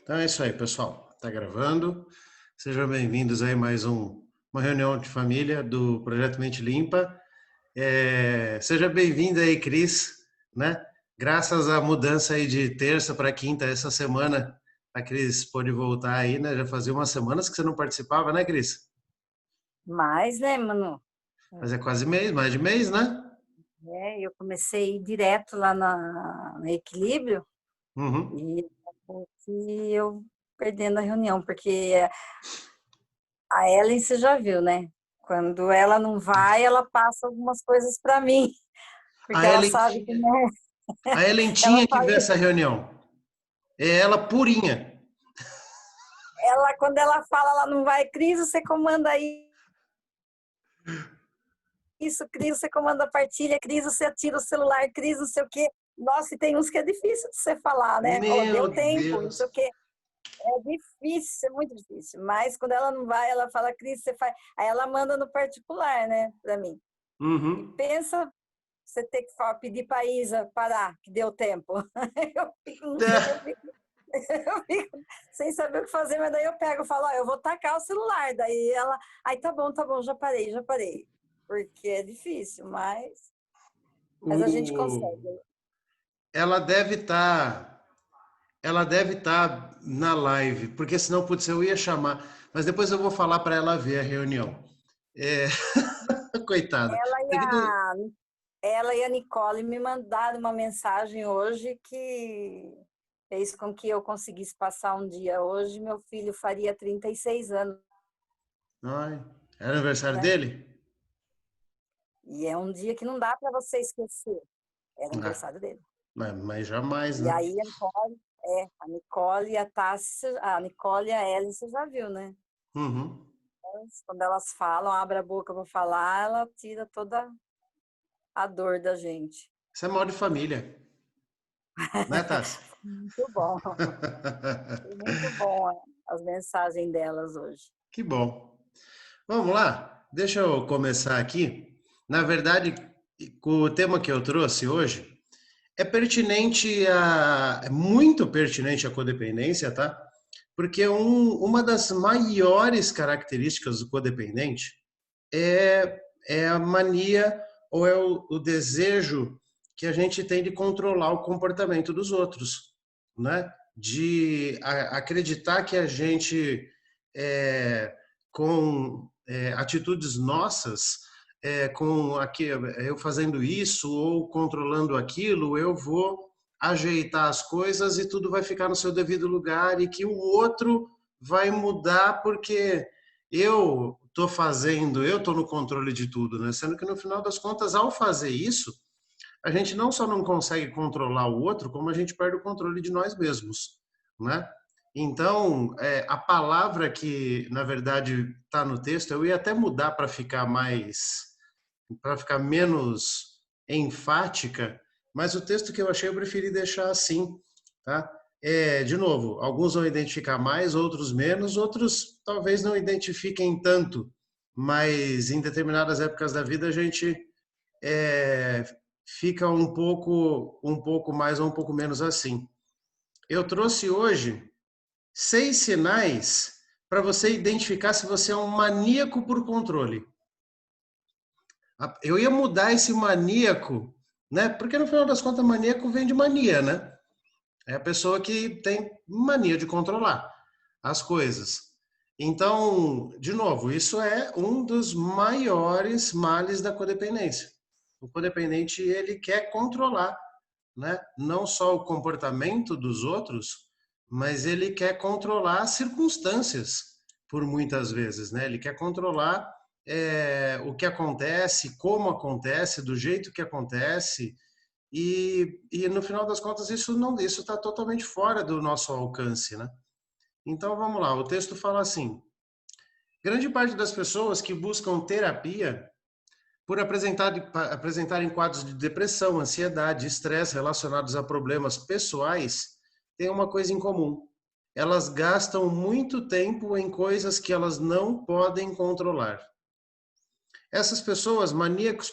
Então é isso aí, pessoal. Tá gravando. Sejam bem-vindos aí a mais uma reunião de família do Projeto Mente Limpa. Seja bem-vinda aí, Cris, né? Graças à mudança aí de terça para quinta essa semana, a Cris pôde voltar aí, né? Já fazia umas semanas que você não participava, né, Cris? Mas, né, mano? Mas é quase mês, mais de mês, né? Eu comecei a ir direto lá no Equilíbrio Uhum. e acabou que eu perdendo a reunião, porque a Ellen você já viu, né? Quando ela não vai, ela passa algumas coisas para mim, A porque ela Ellen, sabe que, né, a Ellen ela tinha que fala, ver essa reunião. É ela purinha. quando ela fala, ela não vai, Cris, você comanda aí isso, Cris, você comanda a partilha, Cris, você atira o celular, Cris, não sei o quê. Nossa, e tem uns que é difícil de você falar, né? Oh, Meu deu tempo, não sei Deus. o quê. É difícil, é muito difícil. Mas quando ela não vai, ela fala, Cris, você faz. Aí ela manda no particular, né, para mim. E Uhum. pensa você ter que pedir para a Isa parar, que deu tempo. Eu fico, um dia que eu É. fico, eu fico sem saber o que fazer, mas daí eu pego e falo, eu vou tacar o celular. Daí ela, aí tá bom, já parei, já parei. Porque é difícil, mas a gente O... consegue. Ela deve estar, ela deve estar na live, porque senão, putz, eu ia chamar, mas depois eu vou falar para ela ver a reunião. É, coitada. Ela e Porque a, ela e a Nicole me mandaram uma mensagem hoje que fez com que eu conseguisse passar um dia hoje. Meu filho faria 36 anos, ai, é aniversário né? dele? E é um dia que não dá para você esquecer. É Ah, aniversário dele. mas jamais, E né? aí a Nicole e a Tassi, a Nicole e a Ellen, você já viu, né? Uhum. Quando elas falam, abre a boca para falar, ela tira toda a dor da gente. Isso é mal de família, né, Tassi? Muito bom, muito bom as mensagens delas hoje. Que bom. Vamos lá, deixa eu começar aqui. Na verdade, com o tema que eu trouxe hoje, é muito pertinente a codependência, tá? Porque uma das maiores características do codependente é a mania ou é o desejo que a gente tem de controlar o comportamento dos outros, né? De acreditar que a gente, é, com atitudes nossas, com aqui, eu fazendo isso ou controlando aquilo, eu vou ajeitar as coisas e tudo vai ficar no seu devido lugar e que o outro vai mudar porque eu estou no controle de tudo, né? Sendo que no final das contas, ao fazer isso, a gente não só não consegue controlar o outro, como a gente perde o controle de nós mesmos, né? Então, a palavra que, na verdade, está no texto, eu ia até mudar para ficar menos enfática, mas o texto que eu achei eu preferi deixar assim, tá? De novo, alguns vão identificar mais, outros menos, outros talvez não identifiquem tanto, mas em determinadas épocas da vida a gente é, fica um pouco mais ou um pouco menos assim. Eu trouxe hoje 6 sinais para você identificar se você é um maníaco por controle. Eu ia mudar esse maníaco, né? Porque no final das contas, maníaco vem de mania, né? É a pessoa que tem mania de controlar as coisas. Então, de novo, isso é um dos maiores males da codependência. O codependente, ele quer controlar, né? Não só o comportamento dos outros, mas ele quer controlar as circunstâncias, por muitas vezes, né? Ele quer controlar o que acontece, como acontece, do jeito que acontece, e no final das contas isso está totalmente fora do nosso alcance, né? Então vamos lá, o texto fala assim: grande parte das pessoas que buscam terapia por apresentarem quadros de depressão, ansiedade, estresse relacionados a problemas pessoais, têm uma coisa em comum. Elas gastam muito tempo em coisas que elas não podem controlar. Essas pessoas, maníacos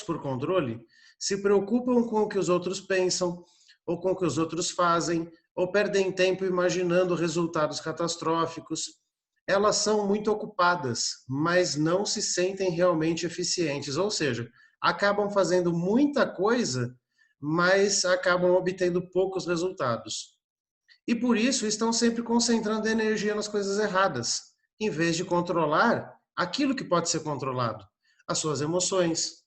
por controle, se preocupam com o que os outros pensam, ou com o que os outros fazem, ou perdem tempo imaginando resultados catastróficos. Elas são muito ocupadas, mas não se sentem realmente eficientes, ou seja, acabam fazendo muita coisa, mas acabam obtendo poucos resultados. E por isso estão sempre concentrando energia nas coisas erradas, em vez de controlar aquilo que pode ser controlado, as suas emoções.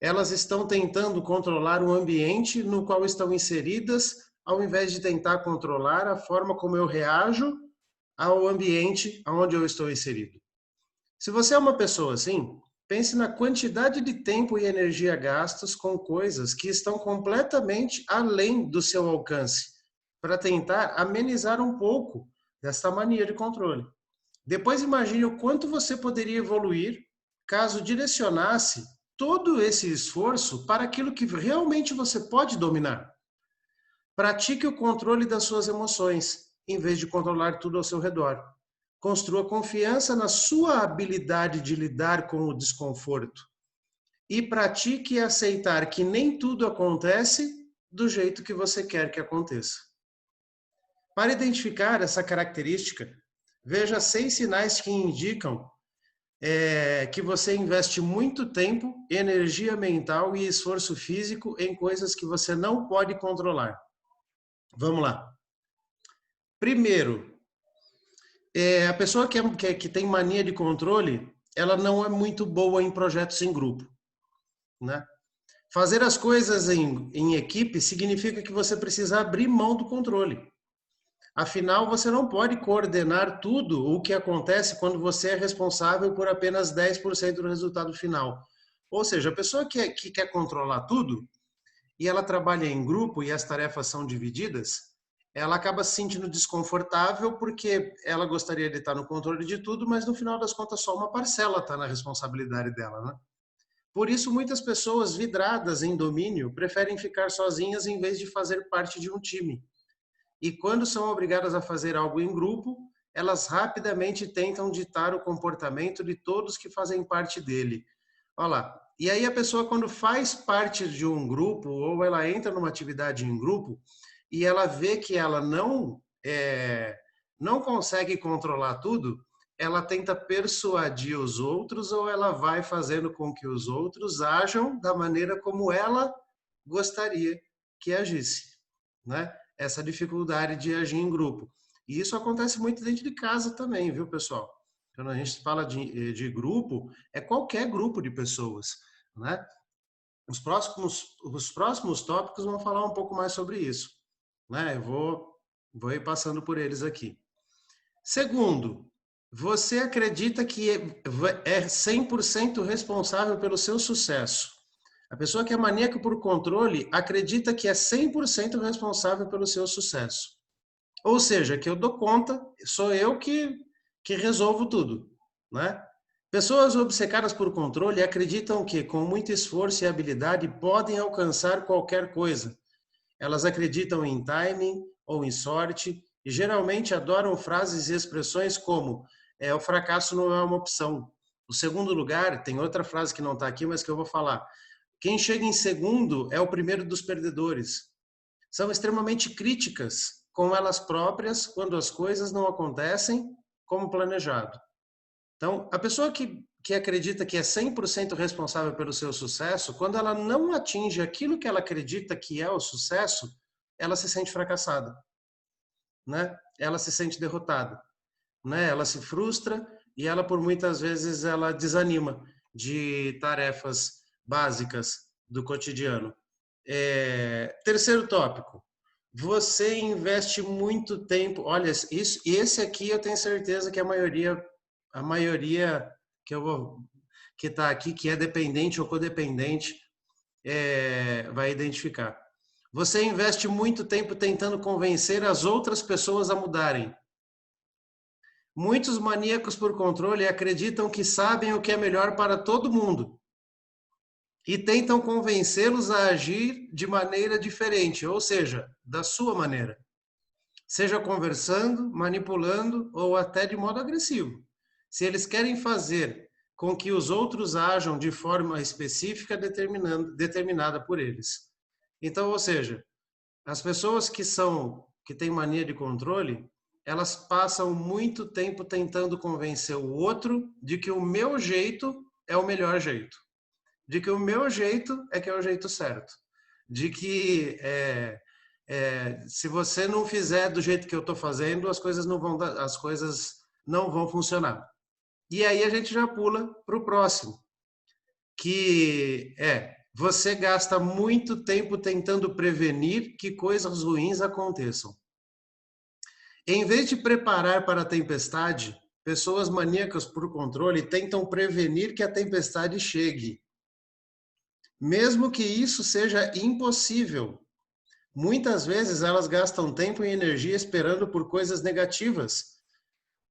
Elas estão tentando controlar o ambiente no qual estão inseridas, ao invés de tentar controlar a forma como eu reajo ao ambiente onde eu estou inserido. Se você é uma pessoa assim, pense na quantidade de tempo e energia gastos com coisas que estão completamente além do seu alcance, para tentar amenizar um pouco desta mania de controle. Depois imagine o quanto você poderia evoluir caso direcionasse todo esse esforço para aquilo que realmente você pode dominar. Pratique o controle das suas emoções, em vez de controlar tudo ao seu redor. Construa confiança na sua habilidade de lidar com o desconforto. E pratique aceitar que nem tudo acontece do jeito que você quer que aconteça. Para identificar essa característica, veja 6 sinais que indicam que você investe muito tempo, energia mental e esforço físico em coisas que você não pode controlar. Vamos lá. Primeiro, a pessoa que tem mania de controle, ela não é muito boa em projetos em grupo, né? Fazer as coisas em equipe significa que você precisa abrir mão do controle. Afinal, você não pode coordenar tudo o que acontece quando você é responsável por apenas 10% do resultado final. Ou seja, a pessoa que quer controlar tudo e ela trabalha em grupo e as tarefas são divididas, ela acaba se sentindo desconfortável porque ela gostaria de estar no controle de tudo, mas no final das contas só uma parcela está na responsabilidade dela, né? Por isso, muitas pessoas vidradas em domínio preferem ficar sozinhas em vez de fazer parte de um time. E quando são obrigadas a fazer algo em grupo, elas rapidamente tentam ditar o comportamento de todos que fazem parte dele. Olha lá. E aí a pessoa, quando faz parte de um grupo, ou ela entra numa atividade em grupo, e ela vê que ela não consegue controlar tudo, ela tenta persuadir os outros, ou ela vai fazendo com que os outros ajam da maneira como ela gostaria que agisse, né? Essa dificuldade de agir em grupo. E isso acontece muito dentro de casa também, viu, pessoal? Quando a gente fala de grupo, é qualquer grupo de pessoas, né? Os próximos tópicos vão falar um pouco mais sobre isso, né? Eu vou ir passando por eles aqui. Segundo, você acredita que é 100% responsável pelo seu sucesso. A pessoa que é maníaca por controle acredita que é 100% responsável pelo seu sucesso. Ou seja, que eu dou conta, sou eu que resolvo tudo, né? Pessoas obcecadas por controle acreditam que, com muito esforço e habilidade, podem alcançar qualquer coisa. Elas acreditam em timing ou em sorte e geralmente adoram frases e expressões como o fracasso não é uma opção. O segundo lugar, tem outra frase que não está aqui, mas que eu vou falar. Quem chega em segundo é o primeiro dos perdedores. São extremamente críticas com elas próprias quando as coisas não acontecem como planejado. Então, a pessoa que acredita que é 100% responsável pelo seu sucesso, quando ela não atinge aquilo que ela acredita que é o sucesso, ela se sente fracassada, né? Ela se sente derrotada, né? Ela se frustra e ela, por muitas vezes, ela desanima de tarefas básicas do cotidiano. Terceiro tópico. Você investe muito tempo. Olha, esse aqui eu tenho certeza que a maioria que está aqui, que é dependente ou codependente, vai identificar. Você investe muito tempo tentando convencer as outras pessoas a mudarem. Muitos maníacos por controle acreditam que sabem o que é melhor para todo mundo e tentam convencê-los a agir de maneira diferente, ou seja, da sua maneira. Seja conversando, manipulando ou até de modo agressivo. Se eles querem fazer com que os outros ajam de forma específica determinada por eles. Então, ou seja, as pessoas que são que têm mania de controle, elas passam muito tempo tentando convencer o outro de que o meu jeito é o melhor jeito, de que o meu jeito é que é o jeito certo, de que se você não fizer do jeito que eu estou fazendo, as coisas não vão funcionar. E aí a gente já pula para o próximo, que você gasta muito tempo tentando prevenir que coisas ruins aconteçam. Em vez de preparar para a tempestade, pessoas maníacas por controle tentam prevenir que a tempestade chegue. Mesmo que isso seja impossível, muitas vezes elas gastam tempo e energia esperando por coisas negativas,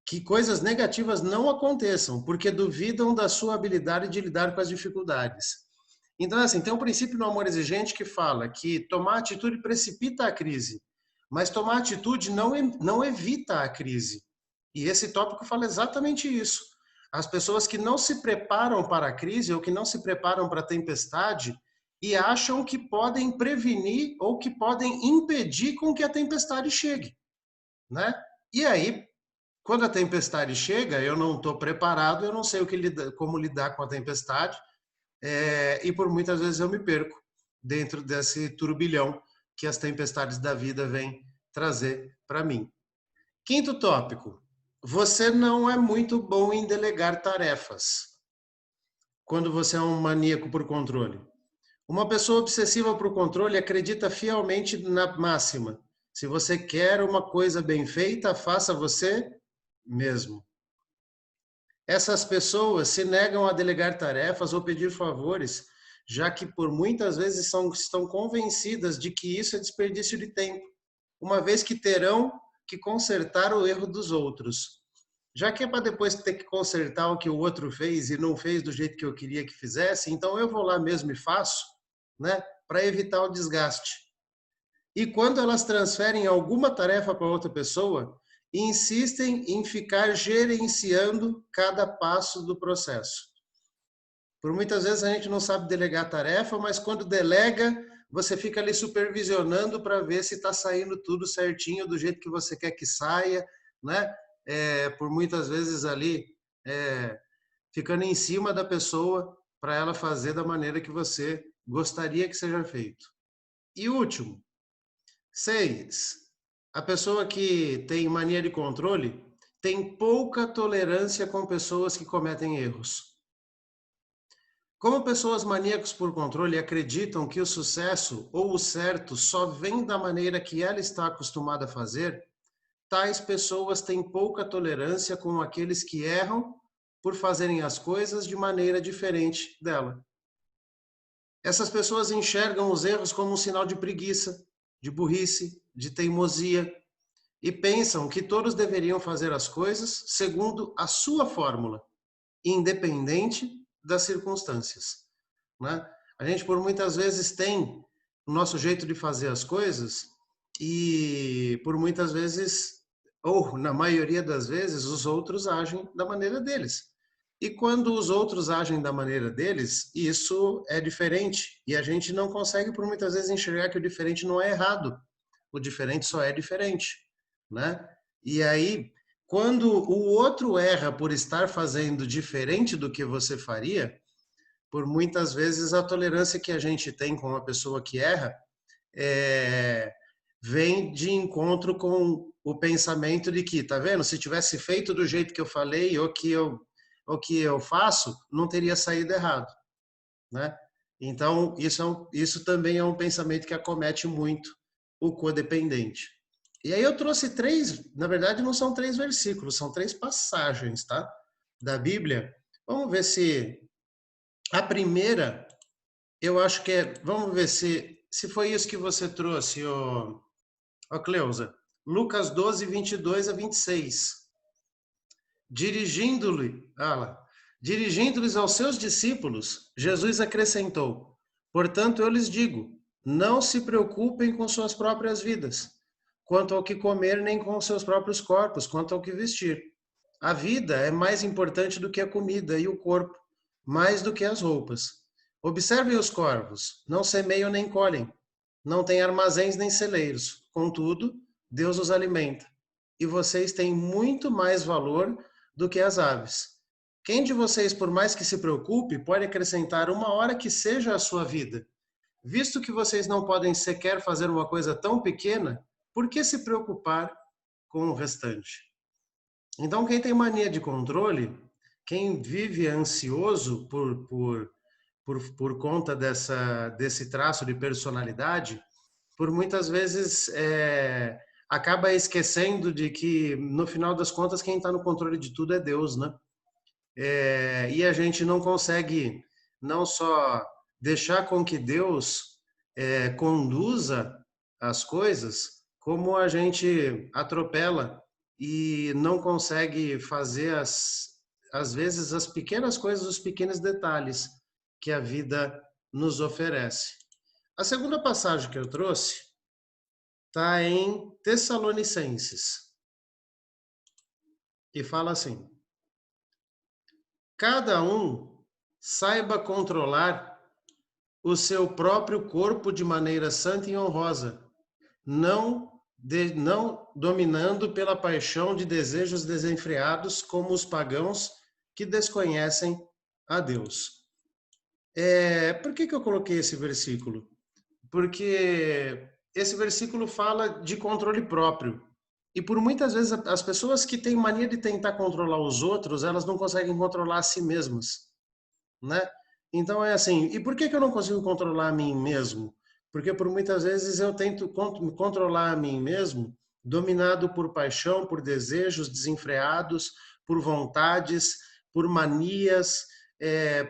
que coisas negativas não aconteçam, porque duvidam da sua habilidade de lidar com as dificuldades. Então, assim, tem um princípio no amor exigente que fala que tomar atitude precipita a crise, mas tomar atitude não evita a crise. E esse tópico fala exatamente isso. As pessoas que não se preparam para a crise ou que não se preparam para a tempestade e acham que podem prevenir ou que podem impedir com que a tempestade chegue, né? E aí, quando a tempestade chega, eu não estou preparado, eu não sei como lidar com a tempestade, e por muitas vezes eu me perco dentro desse turbilhão que as tempestades da vida vêm trazer para mim. Quinto tópico, você não é muito bom em delegar tarefas quando você é um maníaco por controle. Uma pessoa obsessiva por controle acredita fielmente na máxima: se você quer uma coisa bem feita, faça você mesmo. Essas pessoas se negam a delegar tarefas ou pedir favores, já que por muitas vezes estão convencidas de que isso é desperdício de tempo, uma vez que terão que consertar o erro dos outros. Já que é para depois ter que consertar o que o outro fez e não fez do jeito que eu queria que fizesse, então eu vou lá mesmo e faço, né, para evitar o desgaste. E quando elas transferem alguma tarefa para outra pessoa, insistem em ficar gerenciando cada passo do processo. Por muitas vezes a gente não sabe delegar tarefa, mas quando delega, você fica ali supervisionando para ver se está saindo tudo certinho do jeito que você quer que saia, né? Por muitas vezes ali ficando em cima da pessoa para ela fazer da maneira que você gostaria que seja feito. E último, 6. A pessoa que tem mania de controle tem pouca tolerância com pessoas que cometem erros. Como pessoas maníacas por controle acreditam que o sucesso ou o certo só vem da maneira que ela está acostumada a fazer, tais pessoas têm pouca tolerância com aqueles que erram por fazerem as coisas de maneira diferente dela. Essas pessoas enxergam os erros como um sinal de preguiça, de burrice, de teimosia, e pensam que todos deveriam fazer as coisas segundo a sua fórmula, independente das circunstâncias, né? A gente por muitas vezes tem o nosso jeito de fazer as coisas e por muitas vezes, ou na maioria das vezes, os outros agem da maneira deles. E quando os outros agem da maneira deles, isso é diferente. E a gente não consegue, por muitas vezes, enxergar que o diferente não é errado. O diferente só é diferente, né? E aí, quando o outro erra por estar fazendo diferente do que você faria, por muitas vezes a tolerância que a gente tem com uma pessoa que erra vem de encontro com o pensamento de que, tá vendo? Se tivesse feito do jeito que eu falei ou que eu faço, não teria saído errado, né? Então, isso também é um pensamento que acomete muito o codependente. E aí eu trouxe 3, na verdade não são 3 versículos, são 3 passagens, tá? Da Bíblia. Vamos ver se a primeira, eu acho que vamos ver se foi isso que você trouxe, Cleusa. Lucas 12, 22 a 26. Dirigindo-lhes aos seus discípulos, Jesus acrescentou: portanto, eu lhes digo, não se preocupem com suas próprias vidas, quanto ao que comer, nem com seus próprios corpos, quanto ao que vestir. A vida é mais importante do que a comida e o corpo, mais do que as roupas. Observem os corvos, não semeiam nem colhem, não têm armazéns nem celeiros. Contudo, Deus os alimenta. E vocês têm muito mais valor do que as aves. Quem de vocês, por mais que se preocupe, pode acrescentar uma hora que seja à sua vida? Visto que vocês não podem sequer fazer uma coisa tão pequena, por que se preocupar com o restante? Então, quem tem mania de controle, quem vive ansioso por conta desse traço de personalidade, por muitas vezes acaba esquecendo de que, no final das contas, quem está no controle de tudo é Deus, né? E a gente não consegue não só deixar com que Deus conduza as coisas, como a gente atropela e não consegue fazer às vezes as pequenas coisas, os pequenos detalhes que a vida nos oferece. A segunda passagem que eu trouxe está em Tessalonicenses e fala assim: cada um saiba controlar o seu próprio corpo de maneira santa e honrosa, não dominando pela paixão de desejos desenfreados como os pagãos que desconhecem a Deus. Por que eu coloquei esse versículo? Porque esse versículo fala de controle próprio. E por muitas vezes as pessoas que têm mania de tentar controlar os outros, elas não conseguem controlar a si mesmas, né? Então é assim, e por que eu não consigo controlar a mim mesmo? Porque por muitas vezes eu tento controlar a mim mesmo, dominado por paixão, por desejos desenfreados, por vontades, por manias,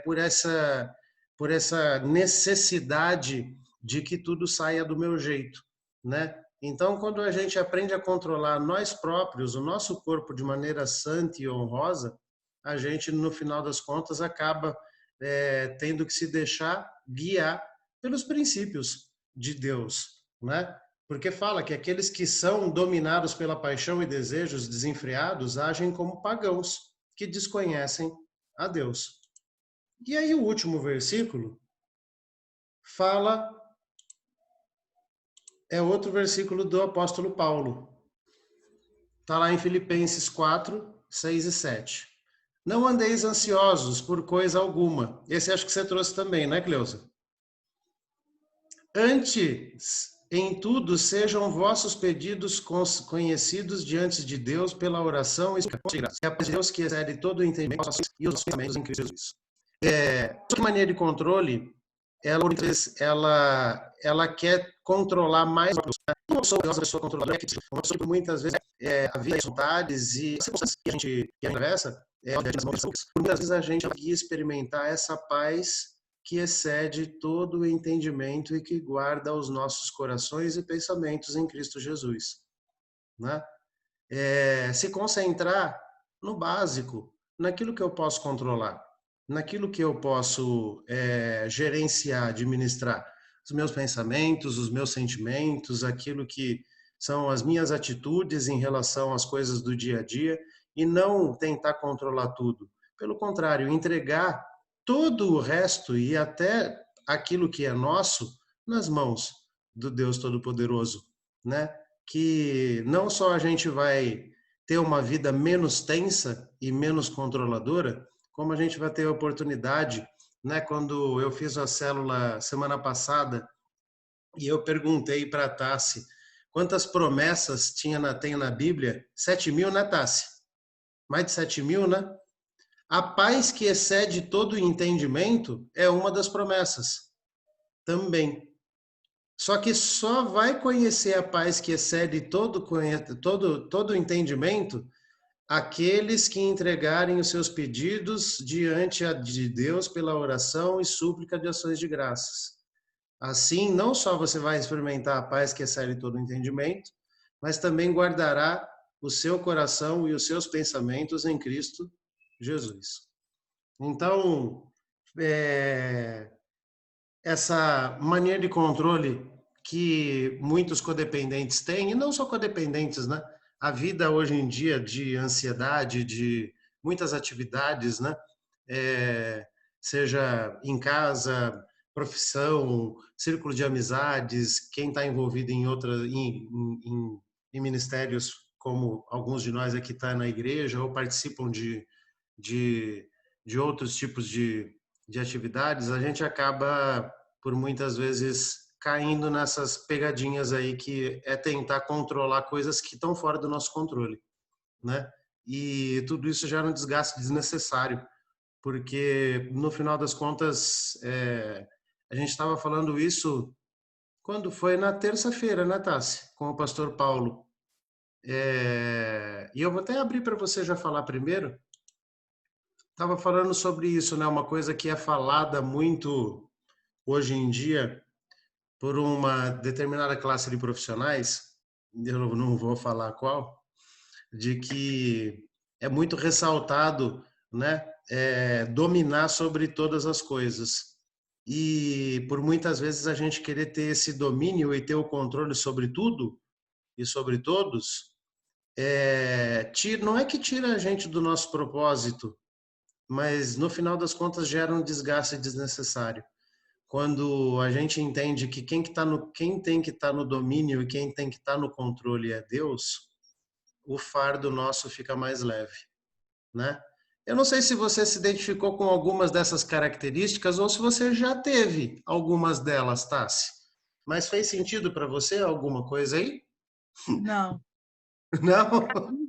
por essa necessidade de que tudo saia do meu jeito, né? Então, quando a gente aprende a controlar nós próprios, o nosso corpo de maneira santa e honrosa, a gente, no final das contas, acaba tendo que se deixar guiar pelos princípios de Deus, né? Porque fala que aqueles que são dominados pela paixão e desejos desenfreados agem como pagãos que desconhecem a Deus. E aí o último versículo fala, é outro versículo do apóstolo Paulo. Está lá em Filipenses 4, 6 e 7. Não andeis ansiosos por coisa alguma. Esse acho que você trouxe também, né, Cleusa? Antes, em tudo, sejam vossos pedidos conhecidos diante de Deus pela oração e a paz de Deus que excede todo o entendimento e os pensamentos em Cristo Jesus. A mania de controle, ela quer controlar mais uma pessoa controladora, uma pessoa que muitas vezes a vida, as vontades e as circunstâncias que a gente atravessa, muitas vezes a gente vai experimentar essa paz que excede todo o entendimento e que guarda os nossos corações e pensamentos em Cristo Jesus, né? Se concentrar no básico, naquilo que eu posso controlar, naquilo que eu posso gerenciar, administrar, os meus pensamentos, os meus sentimentos, aquilo que são as minhas atitudes em relação às coisas do dia a dia, e não tentar controlar tudo. Pelo contrário, entregar todo o resto e até aquilo que é nosso nas mãos do Deus Todo-Poderoso, né? Que não só a gente vai ter uma vida menos tensa e menos controladora, como a gente vai ter a oportunidade, né? Quando eu fiz a célula semana passada e eu perguntei para a Tassi quantas promessas tem na Bíblia, 7.000, né, Tassi? Mais de 7.000, né? A paz que excede todo o entendimento é uma das promessas também. Só que só vai conhecer a paz que excede todo o entendimento aqueles que entregarem os seus pedidos diante de Deus pela oração e súplica de ações de graças. Assim, não só você vai experimentar a paz que excede todo o entendimento, mas também guardará o seu coração e os seus pensamentos em Cristo Jesus. Então, essa mania de controle que muitos codependentes têm, e não só codependentes, né? A vida hoje em dia de ansiedade, de muitas atividades, né? Seja em casa, profissão, círculo de amizades, quem está envolvido em em ministérios como alguns de nós aqui estão na igreja ou participam de, de outros tipos de atividades, a gente acaba, por muitas vezes, caindo nessas pegadinhas aí que é tentar controlar coisas que estão fora do nosso controle, né? E tudo isso gera um desgaste desnecessário, porque no final das contas, a gente estava falando isso quando foi na terça-feira, né, Tassi, com o pastor Paulo. E eu vou até abrir para você já falar primeiro. Estava falando sobre isso, né? Uma coisa que é falada muito hoje em dia por uma determinada classe de profissionais, eu não vou falar qual, de que é muito ressaltado, né? Dominar sobre todas as coisas. E por muitas vezes a gente querer ter esse domínio e ter o controle sobre tudo e sobre todos, não é que tira a gente do nosso propósito, mas no final das contas gera um desgaste desnecessário. Quando a gente entende que quem tem que estar no domínio e quem tem que estar no controle é Deus, o fardo nosso fica mais leve, né? Eu não sei se você se identificou com algumas dessas características ou se você já teve algumas delas, Tassi. Mas fez sentido para você alguma coisa aí? Não. Não? Eu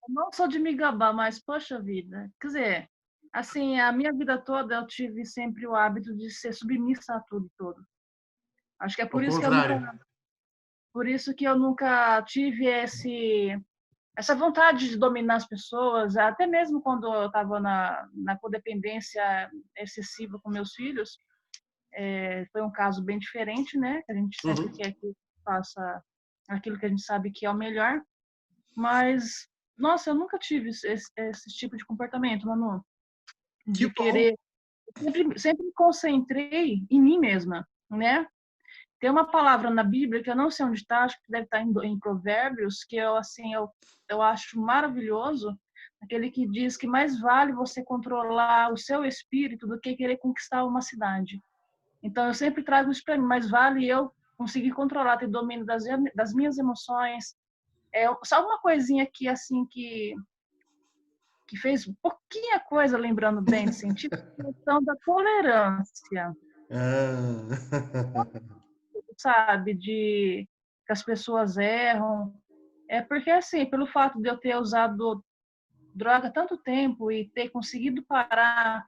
não sou de me gabar, mas poxa vida. Quer dizer, assim, a minha vida toda eu tive sempre o hábito de ser submissa a tudo e todo. Acho que é Ao por isso que contrário. eu nunca tive essa vontade de dominar as pessoas, até mesmo quando eu estava na codependência excessiva com meus filhos. Foi um caso bem diferente, né? A gente sempre Uhum. quer que faça aquilo que a gente sabe que é o melhor, mas nossa, eu nunca tive esse tipo de comportamento, Manu, Que de bom. querer. Sempre me concentrei em mim mesma, né? Tem uma palavra na Bíblia que eu não sei onde está, acho que deve estar em Provérbios, que eu acho maravilhoso, aquele que diz que mais vale você controlar o seu espírito do que querer conquistar uma cidade. Então, eu sempre trago isso para mim, mais vale eu conseguir controlar, ter domínio das minhas emoções. Só uma coisinha aqui, assim, que fez pouquinha coisa, lembrando bem de científico, a questão da tolerância, Ah. sabe? De que as pessoas erram. É porque, assim, pelo fato de eu ter usado droga há tanto tempo e ter conseguido parar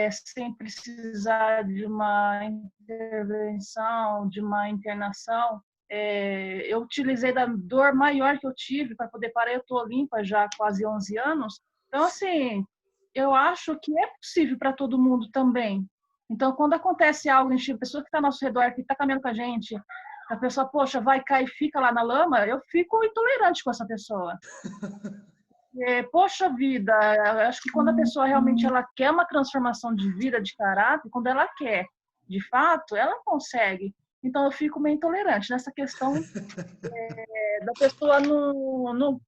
sem precisar de uma intervenção, de uma internação, eu utilizei da dor maior que eu tive para poder parar. Eu estou limpa já há quase 11 anos. Então, assim, eu acho que é possível para todo mundo também. Então, quando acontece algo, a pessoa que está ao nosso redor, que está caminhando com a gente, a pessoa, poxa, vai cair e fica lá na lama, eu fico intolerante com essa pessoa. Poxa vida, eu acho que quando a pessoa realmente ela quer uma transformação de vida, de caráter, quando ela quer, de fato, ela consegue. Então, eu fico meio intolerante nessa questão da pessoa não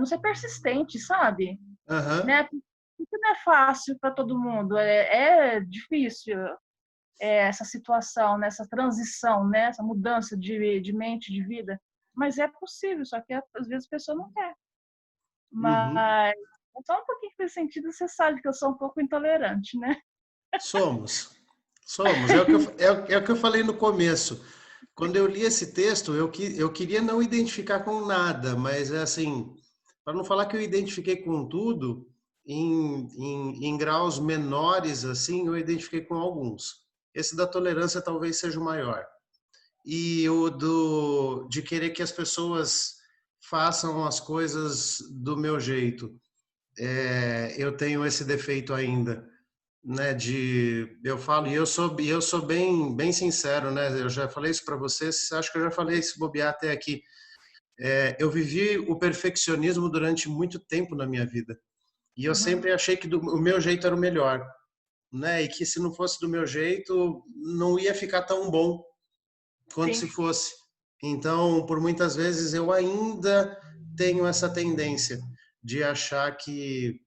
ser persistente, sabe? Aham. Né? Porque não é fácil para todo mundo, é difícil essa situação, né? Essa transição, né? Essa mudança de mente, de vida. Mas é possível, só que às vezes a pessoa não quer. Uhum. Mas só um pouquinho que fez sentido, você sabe que eu sou um pouco intolerante, né? Somos. Somos. É o que eu falei no começo. Quando eu li esse texto, eu queria não identificar com nada, mas é assim, para não falar que eu identifiquei com tudo, em graus menores, assim, eu identifiquei com alguns. Esse da tolerância talvez seja o maior. E o de querer que as pessoas façam as coisas do meu jeito. Eu tenho esse defeito ainda, né? Eu falo, e eu sou bem sincero, né? Eu já falei isso para vocês, acho que eu já falei se bobear até aqui. Eu vivi o perfeccionismo durante muito tempo na minha vida. E eu Uhum. sempre achei que o meu jeito era o melhor, né? E que se não fosse do meu jeito, não ia ficar tão bom quanto Sim. se fosse. Então, por muitas vezes, eu ainda tenho essa tendência de achar que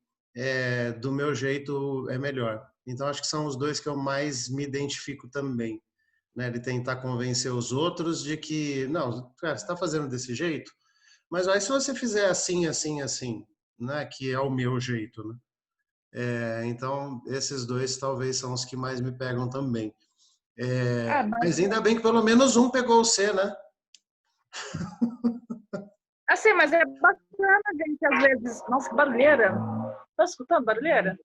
do meu jeito é melhor. Então, acho que são os dois que eu mais me identifico também. né? Ele tentar convencer os outros de que, não, cara, você está fazendo desse jeito, mas aí se você fizer assim, assim, assim, né? Que é o meu jeito, né? Então, esses dois talvez são os que mais me pegam também. Ah, mas Mas ainda bem que pelo menos um pegou o C, né? assim, mas é bacana, gente, às vezes. Nossa, que barulheira. Tá escutando barulheira?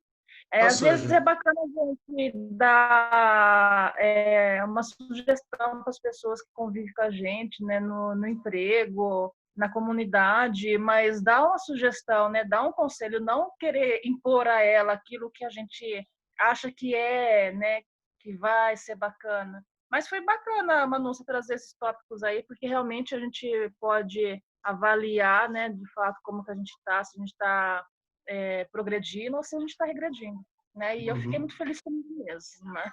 Às Passou vezes já. é bacana a gente dar uma sugestão para as pessoas que convivem com a gente, né, no emprego, na comunidade, mas dar uma sugestão, né, dar um conselho, não querer impor a ela aquilo que a gente acha que né, que vai ser bacana. Mas foi bacana, Manu, você trazer esses tópicos aí, porque realmente a gente pode avaliar, né, de fato, como que a gente está, se a gente está progredindo ou se a gente está regredindo, né? E eu fiquei Uhum. muito feliz comigo mesmo, né?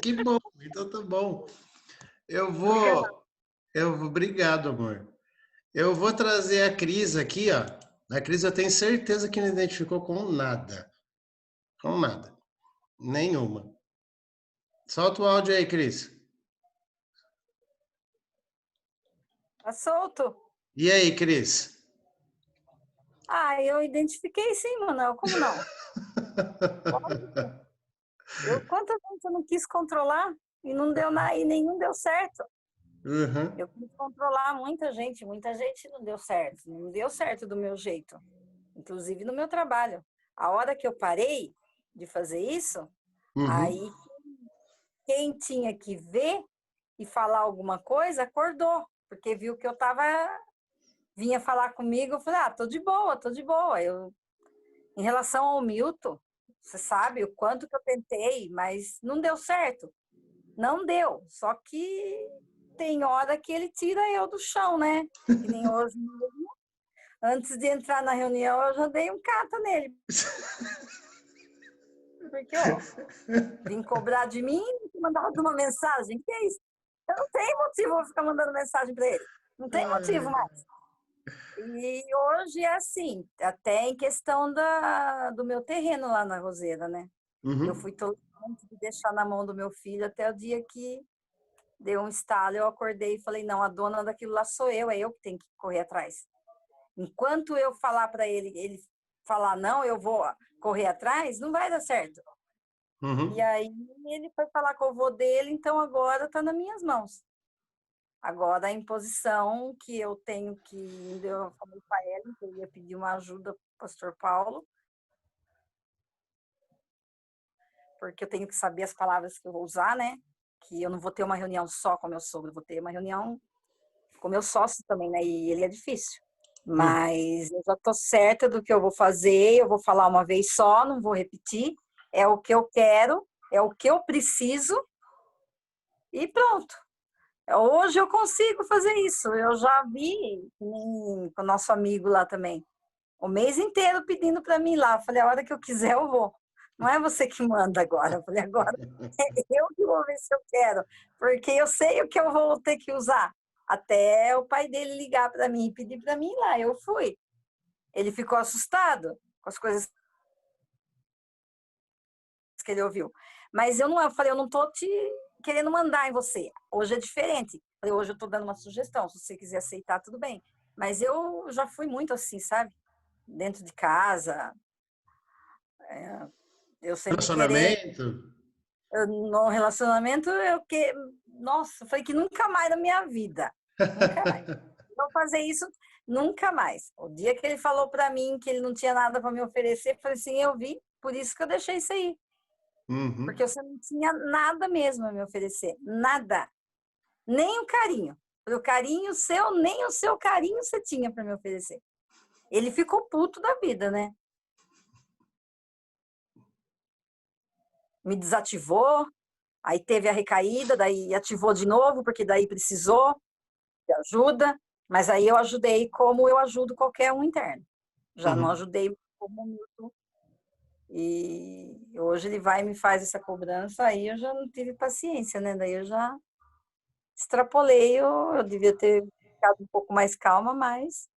Que bom, então tá bom. Eu Obrigada. vou, obrigado, amor. Eu vou trazer a Cris aqui, ó. A Cris eu tenho certeza que não identificou com nada. Com nada. Nenhuma. Solta o áudio aí, Cris. Tá solto? E aí, Cris? Ah, eu identifiquei sim, Manuel. Como não? Quantas vezes eu não quis controlar e não deu nada, e nenhum deu certo. Uhum, Eu quis controlar muita gente não deu certo. Não deu certo do meu jeito, inclusive no meu trabalho. A hora que eu parei de fazer isso, uhum. aí quem tinha que ver e falar alguma coisa acordou, porque viu que eu tava vinha falar comigo, eu falei: "Ah, tô de boa, tô de boa". Em relação ao Milton, você sabe o quanto que eu tentei, mas não deu certo. Não deu. Só que tem hora que ele tira eu do chão, né? Que nem hoje mesmo. Antes de entrar na reunião, eu já dei um cata nele. Porque, ó, vim cobrar de mim e mandava uma mensagem. Que é isso? Eu não tenho motivo para ficar mandando mensagem para ele. Não tem motivo mais. E hoje é assim, até em questão do meu terreno lá na Roseira, né? Eu Uhum. fui tolerante de deixar na mão do meu filho até o dia que deu um estalo, eu acordei e falei: não, a dona daquilo lá sou eu, é eu que tenho que correr atrás. Enquanto eu falar para ele falar não, eu vou correr atrás, não vai dar certo. E Uhum. aí ele foi falar com o avô dele, então agora está nas minhas mãos. Agora a imposição que eu tenho que, eu falei para ela, que eu ia pedir uma ajuda para o pastor Paulo, porque eu tenho que saber as palavras que eu vou usar, né? Que eu não vou ter uma reunião só com meu sogro, vou ter uma reunião com meu sócio também, né? E ele é difícil. Uhum. Mas eu já estou certa do que eu vou fazer, eu vou falar uma vez só, não vou repetir. É o que eu quero, é o que eu preciso e pronto. Hoje eu consigo fazer isso. Eu já vi com o nosso amigo lá também, o mês inteiro pedindo para mim ir lá. Eu falei: a hora que eu quiser eu vou. Não é você que manda agora. Eu falei: agora é eu que vou ver se eu quero, porque eu sei o que eu vou ter que usar. Até o pai dele ligar para mim e pedir para mim ir lá. Eu fui. Ele ficou assustado com as coisas que ele ouviu. Mas eu falei: eu não estou te querendo mandar em você. Hoje é diferente. Eu falei: hoje eu estou dando uma sugestão. Se você quiser aceitar, tudo bem. Mas eu já fui muito assim, sabe? Dentro de casa. Eu sempre querer. Relacionamento? No relacionamento, nossa, foi que nunca mais na minha vida. Nunca mais. Vou fazer isso nunca mais. O dia que ele falou para mim que ele não tinha nada para me oferecer, eu falei assim: eu vi, por isso que eu deixei isso aí. Uhum. Porque você não tinha nada mesmo a me oferecer. Nada. Nem o carinho. O carinho seu, nem o seu carinho você tinha para me oferecer. Ele ficou puto da vida, né? Me desativou, aí teve a recaída, daí ativou de novo, porque daí precisou de ajuda, mas aí eu ajudei como eu ajudo qualquer um interno. Já não Uhum. ajudei como Milton. E hoje ele vai e me faz essa cobrança, aí eu já não tive paciência, né? Daí eu já extrapolei, eu devia ter ficado um pouco mais calma, mas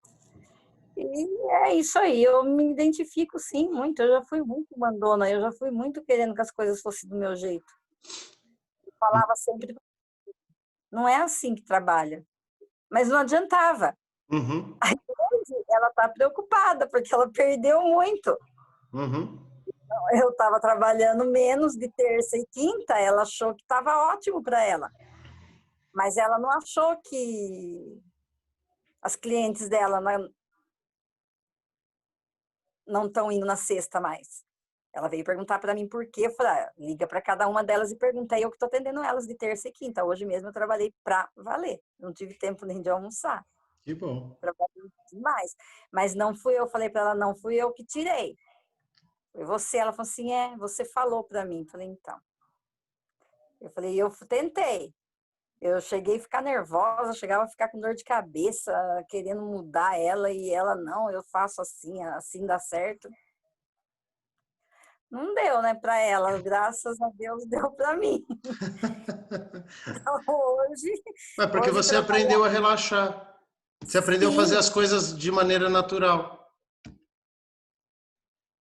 e é isso aí, eu me identifico sim muito, eu já fui muito mandona, eu já fui muito querendo que as coisas fossem do meu jeito. falava sempre, não é assim que trabalha. Mas não adiantava. Uhum. Aí hoje ela está preocupada, porque ela perdeu muito. Uhum. Eu estava trabalhando menos de terça e quinta, ela achou que estava ótimo para ela. Mas ela não achou que as clientes dela não estão indo na sexta mais. Ela veio perguntar para mim por quê. Eu falei, liga para cada uma delas e pergunta. Eu que estou atendendo elas de terça e quinta. Hoje mesmo eu trabalhei para valer. Não tive tempo nem de almoçar. Que bom. Trabalhei demais. Mas não fui eu, falei para ela, não fui eu que tirei. Foi você. Ela falou assim, você falou para mim. Eu falei, então. Eu falei, eu tentei. Eu cheguei a ficar nervosa, chegava a ficar com dor de cabeça, querendo mudar ela, e ela, não, eu faço assim, assim dá certo. Não deu, né, para ela, graças a Deus deu para mim. Então, Mas porque hoje você aprendeu a relaxar. Você aprendeu a fazer sim, as coisas de maneira natural.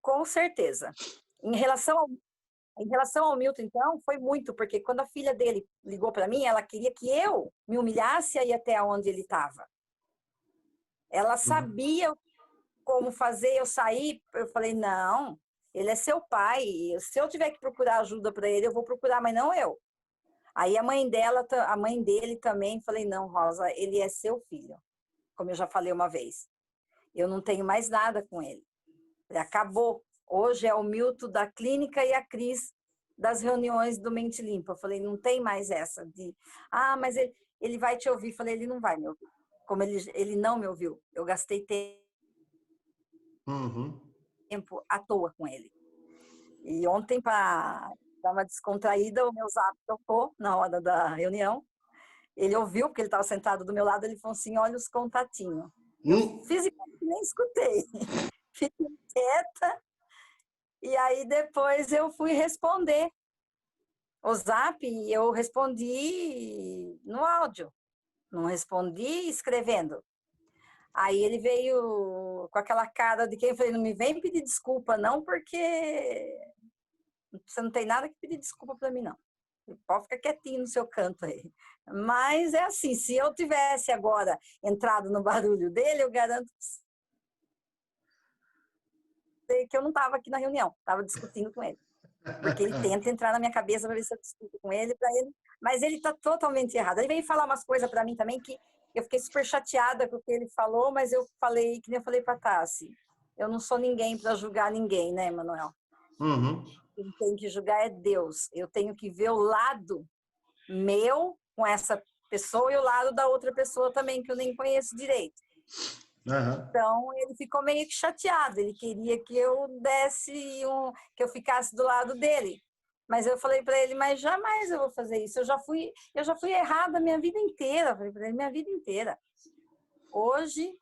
com certeza. Em relação ao Milton, então, foi muito, porque quando a filha dele ligou para mim, ela queria que eu me humilhasse a ir até onde ele estava. Ela sabia como fazer eu sair, eu falei, não, ele é seu pai, se eu tiver que procurar ajuda para ele, eu vou procurar, mas não eu. Aí a mãe dele também, falei, não, Rosa, ele é seu filho, como eu já falei uma vez. Eu não tenho mais nada com ele. Ele acabou. Hoje é o Milton da clínica e a Cris das reuniões do Mente Limpa. Eu falei, não tem mais essa de, mas ele vai te ouvir. Eu falei, ele não vai me ouvir. Como ele não me ouviu. Eu gastei tempo à toa com ele. E ontem, para dar uma descontraída, o meu zap tocou na hora da reunião. Ele ouviu, porque ele estava sentado do meu lado, ele falou assim, olha os contatinhos. Eu fisicamente nem escutei. Fiquei quieta. E aí depois eu fui responder o zap e eu respondi no áudio. Não respondi escrevendo. Aí ele veio com aquela cara de quem eu falei, não me vem pedir desculpa não, porque você não tem nada que pedir desculpa para mim não. Pode ficar quietinho no seu canto aí. Mas é assim, se eu tivesse agora entrado no barulho dele, eu garanto que eu não estava aqui na reunião, estava discutindo com ele. Porque ele tenta entrar na minha cabeça para ver se eu discuto com ele, mas ele está totalmente errado. Ele veio falar umas coisas para mim também que eu fiquei super chateada com o que ele falou, mas eu falei, que nem eu falei para a Tassi, eu não sou ninguém para julgar ninguém, né, Manuel? Quem tem que julgar é Deus. Eu tenho que ver o lado meu com essa pessoa e o lado da outra pessoa também, que eu nem conheço direito. Então, ele ficou meio que chateado. Ele queria que eu que eu ficasse do lado dele. Mas eu falei para ele, mas jamais eu vou fazer isso. Eu já fui errada a minha vida inteira. Eu falei para ele, minha vida inteira. Hoje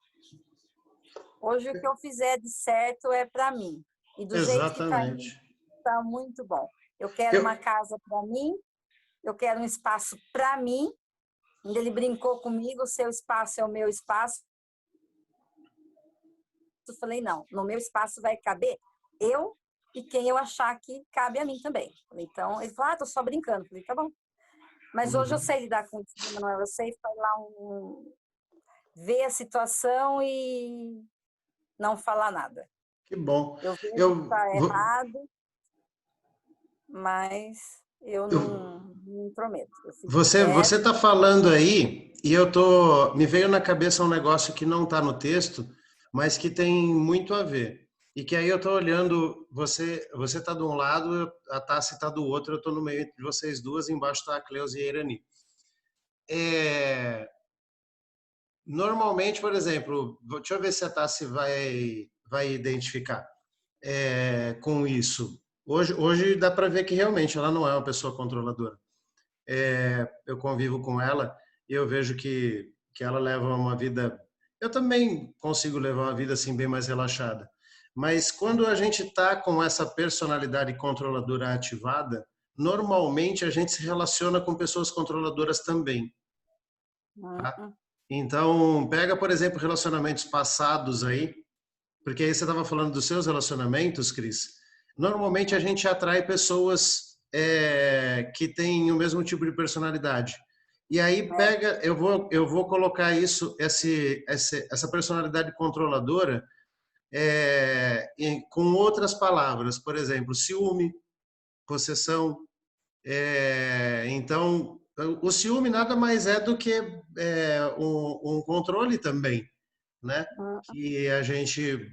o que eu fizer de certo é para mim. E do jeito que está muito bom. Eu quero uma casa para mim, eu quero um espaço para mim. Ele brincou comigo, o seu espaço é o meu espaço. Eu falei, não, no meu espaço vai caber eu e quem eu achar que cabe a mim também. Então, ele falou, tô só brincando. Eu falei, tá bom. Mas hoje eu sei lidar com isso, Manuel. Eu sei falar ver a situação e não falar nada. Que bom. Eu vejo que tá errado, mas eu não me intrometo. Você está falando aí e me veio na cabeça um negócio que não está no texto, mas que tem muito a ver. E que aí eu estou olhando, você está de um lado, a Tassi está do outro, eu estou no meio de vocês duas, embaixo está a Cleusa e a Irani. Normalmente, por exemplo, deixa eu ver se a Tassi vai identificar com isso. Hoje dá para ver que realmente ela não é uma pessoa controladora. Eu convivo com ela e eu vejo que ela leva uma vida... Eu também consigo levar uma vida assim bem mais relaxada. Mas quando a gente está com essa personalidade controladora ativada, normalmente a gente se relaciona com pessoas controladoras também. Tá? Então, pega, por exemplo, relacionamentos passados aí, porque aí você estava falando dos seus relacionamentos, Cris. Normalmente a gente atrai pessoas que têm o mesmo tipo de personalidade. E aí pega, eu vou colocar essa personalidade controladora com outras palavras, por exemplo, ciúme, possessão. Então, o ciúme nada mais é do que um controle também, né? Que a gente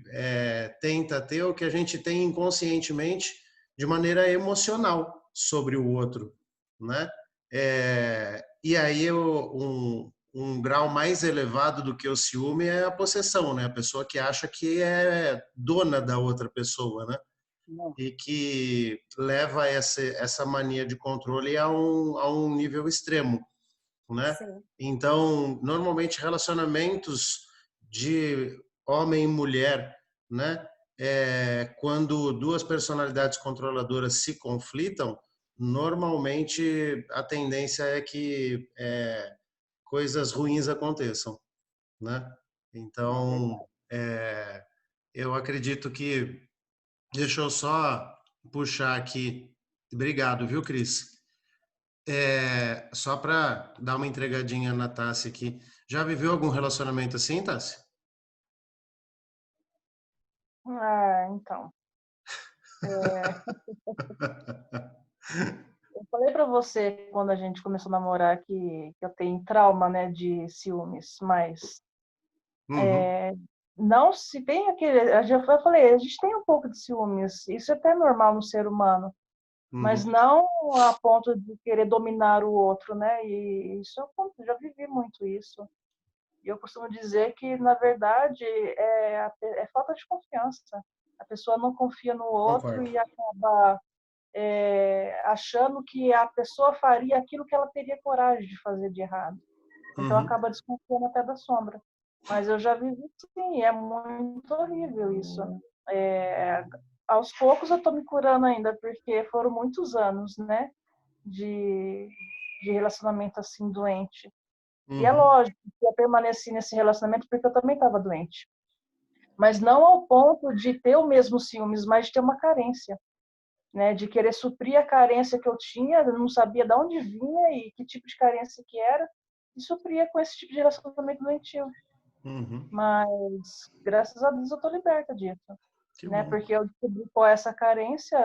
tenta ter, ou que a gente tem inconscientemente de maneira emocional sobre o outro, né? E aí um grau mais elevado do que o ciúme é a possessão, né? A pessoa que acha que é dona da outra pessoa, né? E que leva essa mania de controle a um nível extremo, né? Sim. Então, normalmente relacionamentos de homem e mulher, né? Quando duas personalidades controladoras se conflitam, normalmente a tendência é que coisas ruins aconteçam, né? É Então, verdade. eu acredito que deixa eu só puxar aqui. Obrigado, viu, Cris? Só para dar uma entregadinha na Tassi aqui. Já viveu algum relacionamento assim, Tassi? Então. Eu falei para você quando a gente começou a namorar que eu tenho trauma, né, de ciúmes, mas Uhum, não se tem aquele. Eu falei, a gente tem um pouco de ciúmes, isso é até normal no ser humano, mas uhum, não a ponto de querer dominar o outro, né? E isso eu já vivi muito isso. E eu costumo dizer que, na verdade, é falta de confiança. A pessoa não confia no outro concordo. e acaba achando que a pessoa faria aquilo que ela teria coragem de fazer de errado. Então Uhum, acaba desconfiando até da sombra. Mas eu já vivi sim, é muito horrível isso. É, aos poucos eu estou me curando ainda, porque foram muitos anos, né, de, de relacionamento assim doente. E é uhum, lógico que eu permaneci nesse relacionamento porque eu também estava doente. Mas não ao ponto de ter o mesmo ciúmes, mas de ter uma carência, né? De querer suprir a carência que eu tinha, eu não sabia de onde vinha e que tipo de carência que era, e supria com esse tipo de relacionamento doentio. uhum. Mas, graças a Deus, eu tô liberta disso, Que né? bom. Porque eu descobri qual é essa carência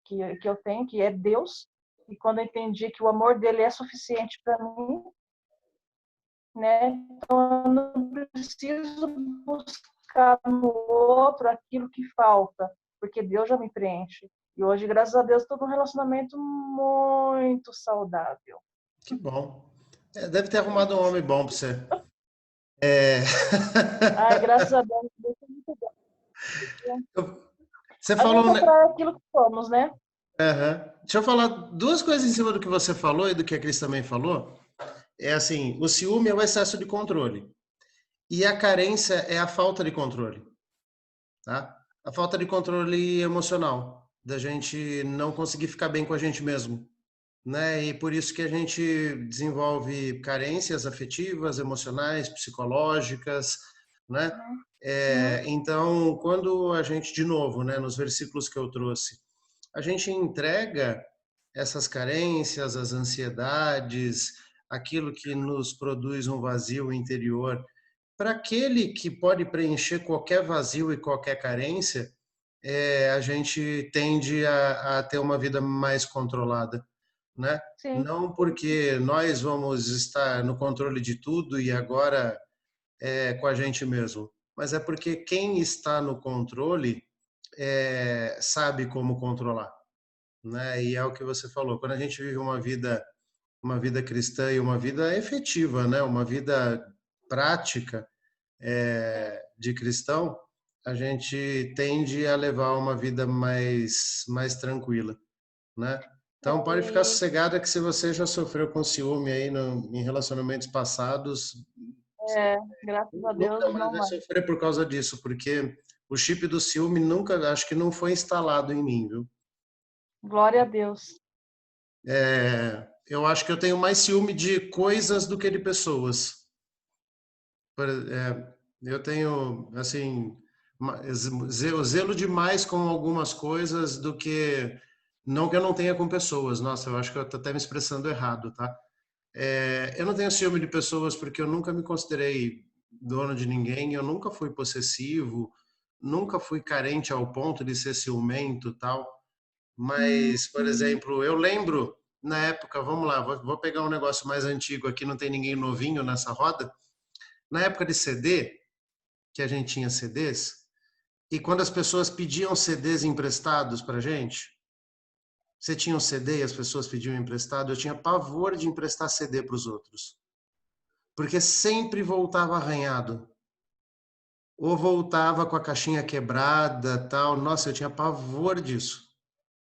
que eu tenho, que é Deus, e quando eu entendi que o amor dele é suficiente para mim, né? Então, eu não preciso buscar no outro aquilo que falta, porque Deus já me preenche. E hoje, graças a Deus, estou num relacionamento muito saudável. Que bom. Deve ter arrumado um homem bom para você. É... Ai, graças a Deus, Deus é muito bom. Você A falou, gente né? atrai aquilo que somos, né? Aham. Deixa eu falar duas coisas em cima do que você falou e do que a Cris também falou. É assim, o ciúme é o excesso de controle e a carência é a falta de controle, tá? A falta de controle emocional, da gente não conseguir ficar bem com a gente mesmo, né? E por isso que a gente desenvolve carências afetivas, emocionais, psicológicas, né? Uhum. Então, quando a gente, de novo, né, nos versículos que eu trouxe, a gente entrega essas carências, as ansiedades, aquilo que nos produz um vazio interior, para aquele que pode preencher qualquer vazio e qualquer carência, a gente tende a ter uma vida mais controlada, né? Sim. Não porque nós vamos estar no controle de tudo e agora com a gente mesmo, mas é porque quem está no controle sabe como controlar, né? E é o que você falou, quando a gente vive uma vida cristã e uma vida efetiva, né? Uma vida prática de cristão, a gente tende a levar uma vida mais tranquila, né? Então pode ficar E, sossegada que se você já sofreu com ciúme aí em relacionamentos passados, graças a nunca Deus, mais não vai mais. sofrer por causa disso, porque o chip do ciúme nunca, acho que não foi instalado em mim, viu? Glória a Deus. Eu acho que eu tenho mais ciúme de coisas do que de pessoas. Eu tenho, assim, zelo demais com algumas coisas do que Não que eu não tenha com pessoas, nossa, eu acho que eu tô até me expressando errado, tá? Eu não tenho ciúme de pessoas porque eu nunca me considerei dono de ninguém, eu nunca fui possessivo, nunca fui carente ao ponto de ser ciumento, tal. Mas, por exemplo, eu lembro na época, vamos lá, vou pegar um negócio mais antigo aqui, não tem ninguém novinho nessa roda. Na época de CD, que a gente tinha CDs, e quando as pessoas pediam CDs emprestados pra gente, você tinha um CD e as pessoas pediam emprestado, eu tinha pavor de emprestar CD para os outros, porque sempre voltava arranhado, ou voltava com a caixinha quebrada, tal. Nossa, eu tinha pavor disso.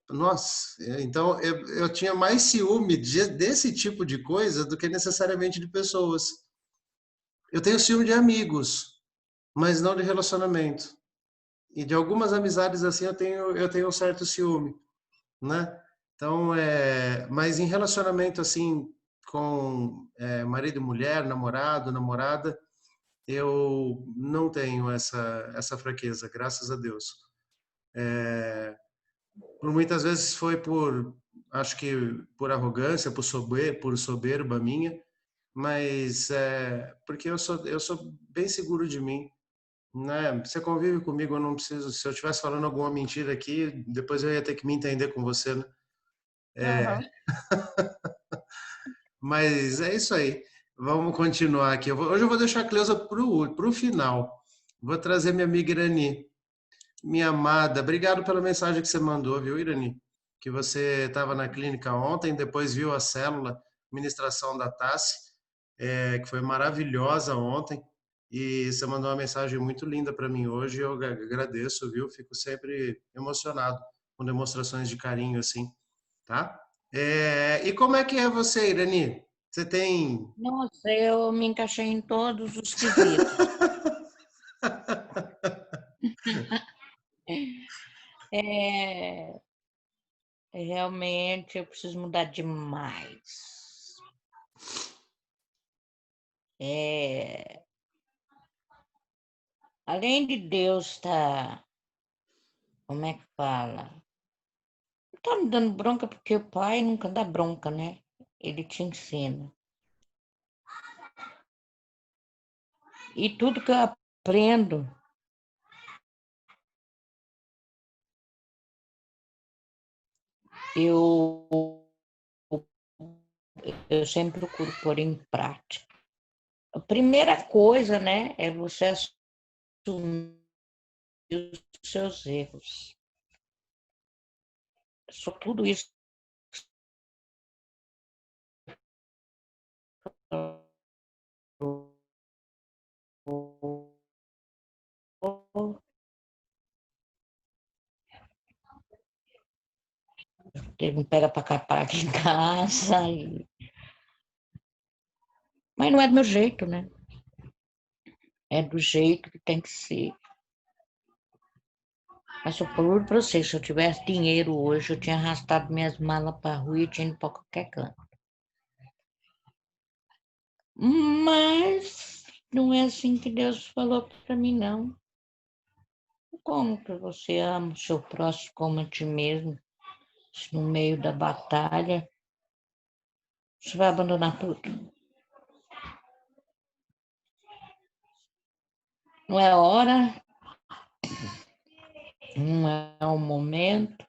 Nossa, então eu tinha mais ciúme desse tipo de coisa do que necessariamente de pessoas. Eu tenho ciúme de amigos, mas não de relacionamento. E de algumas amizades assim eu tenho um certo ciúme, né? Então, mas em relacionamento assim com marido e mulher, namorado, namorada, eu não tenho essa fraqueza, graças a Deus. Por muitas vezes foi acho que por arrogância, por soberba minha, mas porque eu sou bem seguro de mim, né? Você convive comigo, eu não preciso. Se eu estivesse falando alguma mentira aqui, depois eu ia ter que me entender com você, né? Aham. Mas é isso aí. Vamos continuar aqui. Hoje eu vou deixar a Cleusa pro final. Vou trazer minha amiga Irani. Minha amada, obrigado pela mensagem que você mandou, viu, Irani? Que você estava na clínica ontem, depois viu a célula, ministração da TASSE, que foi maravilhosa ontem. E você mandou uma mensagem muito linda para mim hoje. Eu agradeço, viu? Fico sempre emocionado com demonstrações de carinho assim, tá? E como é que é você, Irani? Você tem. Nossa, eu me encaixei em todos os quesitos. É, realmente eu preciso mudar demais. Além de Deus estar, como é que fala? Não tá me dando bronca porque o pai nunca dá bronca, né? Ele te ensina. E tudo que eu aprendo, eu, eu sempre procuro pôr em prática. A primeira coisa, né, é você assumir os seus erros. Só tudo isso. Ele me pega para capar aqui em casa. Mas não é do meu jeito, né? É do jeito que tem que ser. Mas eu falo para você, se eu tivesse dinheiro hoje, eu tinha arrastado minhas malas para a rua e tinha ido para qualquer canto. Mas não é assim que Deus falou para mim, não. Como que você ama o seu próximo como a ti mesmo? Se no meio da batalha você vai abandonar tudo. Não é hora, não é o momento,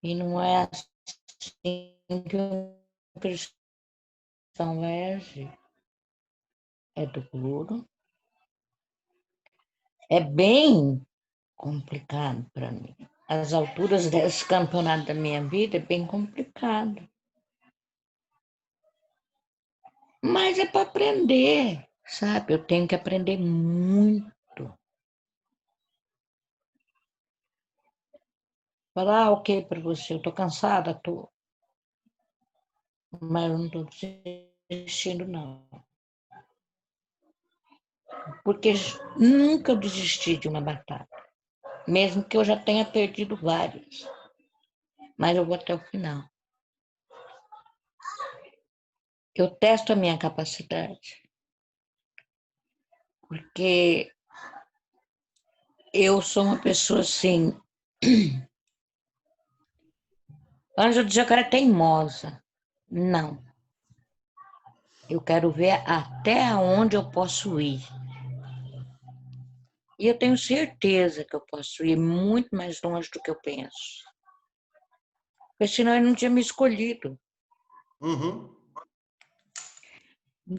e não é assim que um cristão vai agir. É duro, é bem complicado para mim. As alturas desse campeonato da minha vida é bem complicado. Mas é para aprender, sabe? Eu tenho que aprender muito. Falar ok para você, eu estou cansada, tô, mas eu não estou desistindo, não. Porque nunca desisti de uma batalha, mesmo que eu já tenha perdido várias, mas eu vou até o final. Eu testo a minha capacidade, porque eu sou uma pessoa assim, Ângela dizia que era teimosa. Não. Eu quero ver até onde eu posso ir. E eu tenho certeza que eu posso ir muito mais longe do que eu penso. Porque senão ele não tinha me escolhido. Uhum.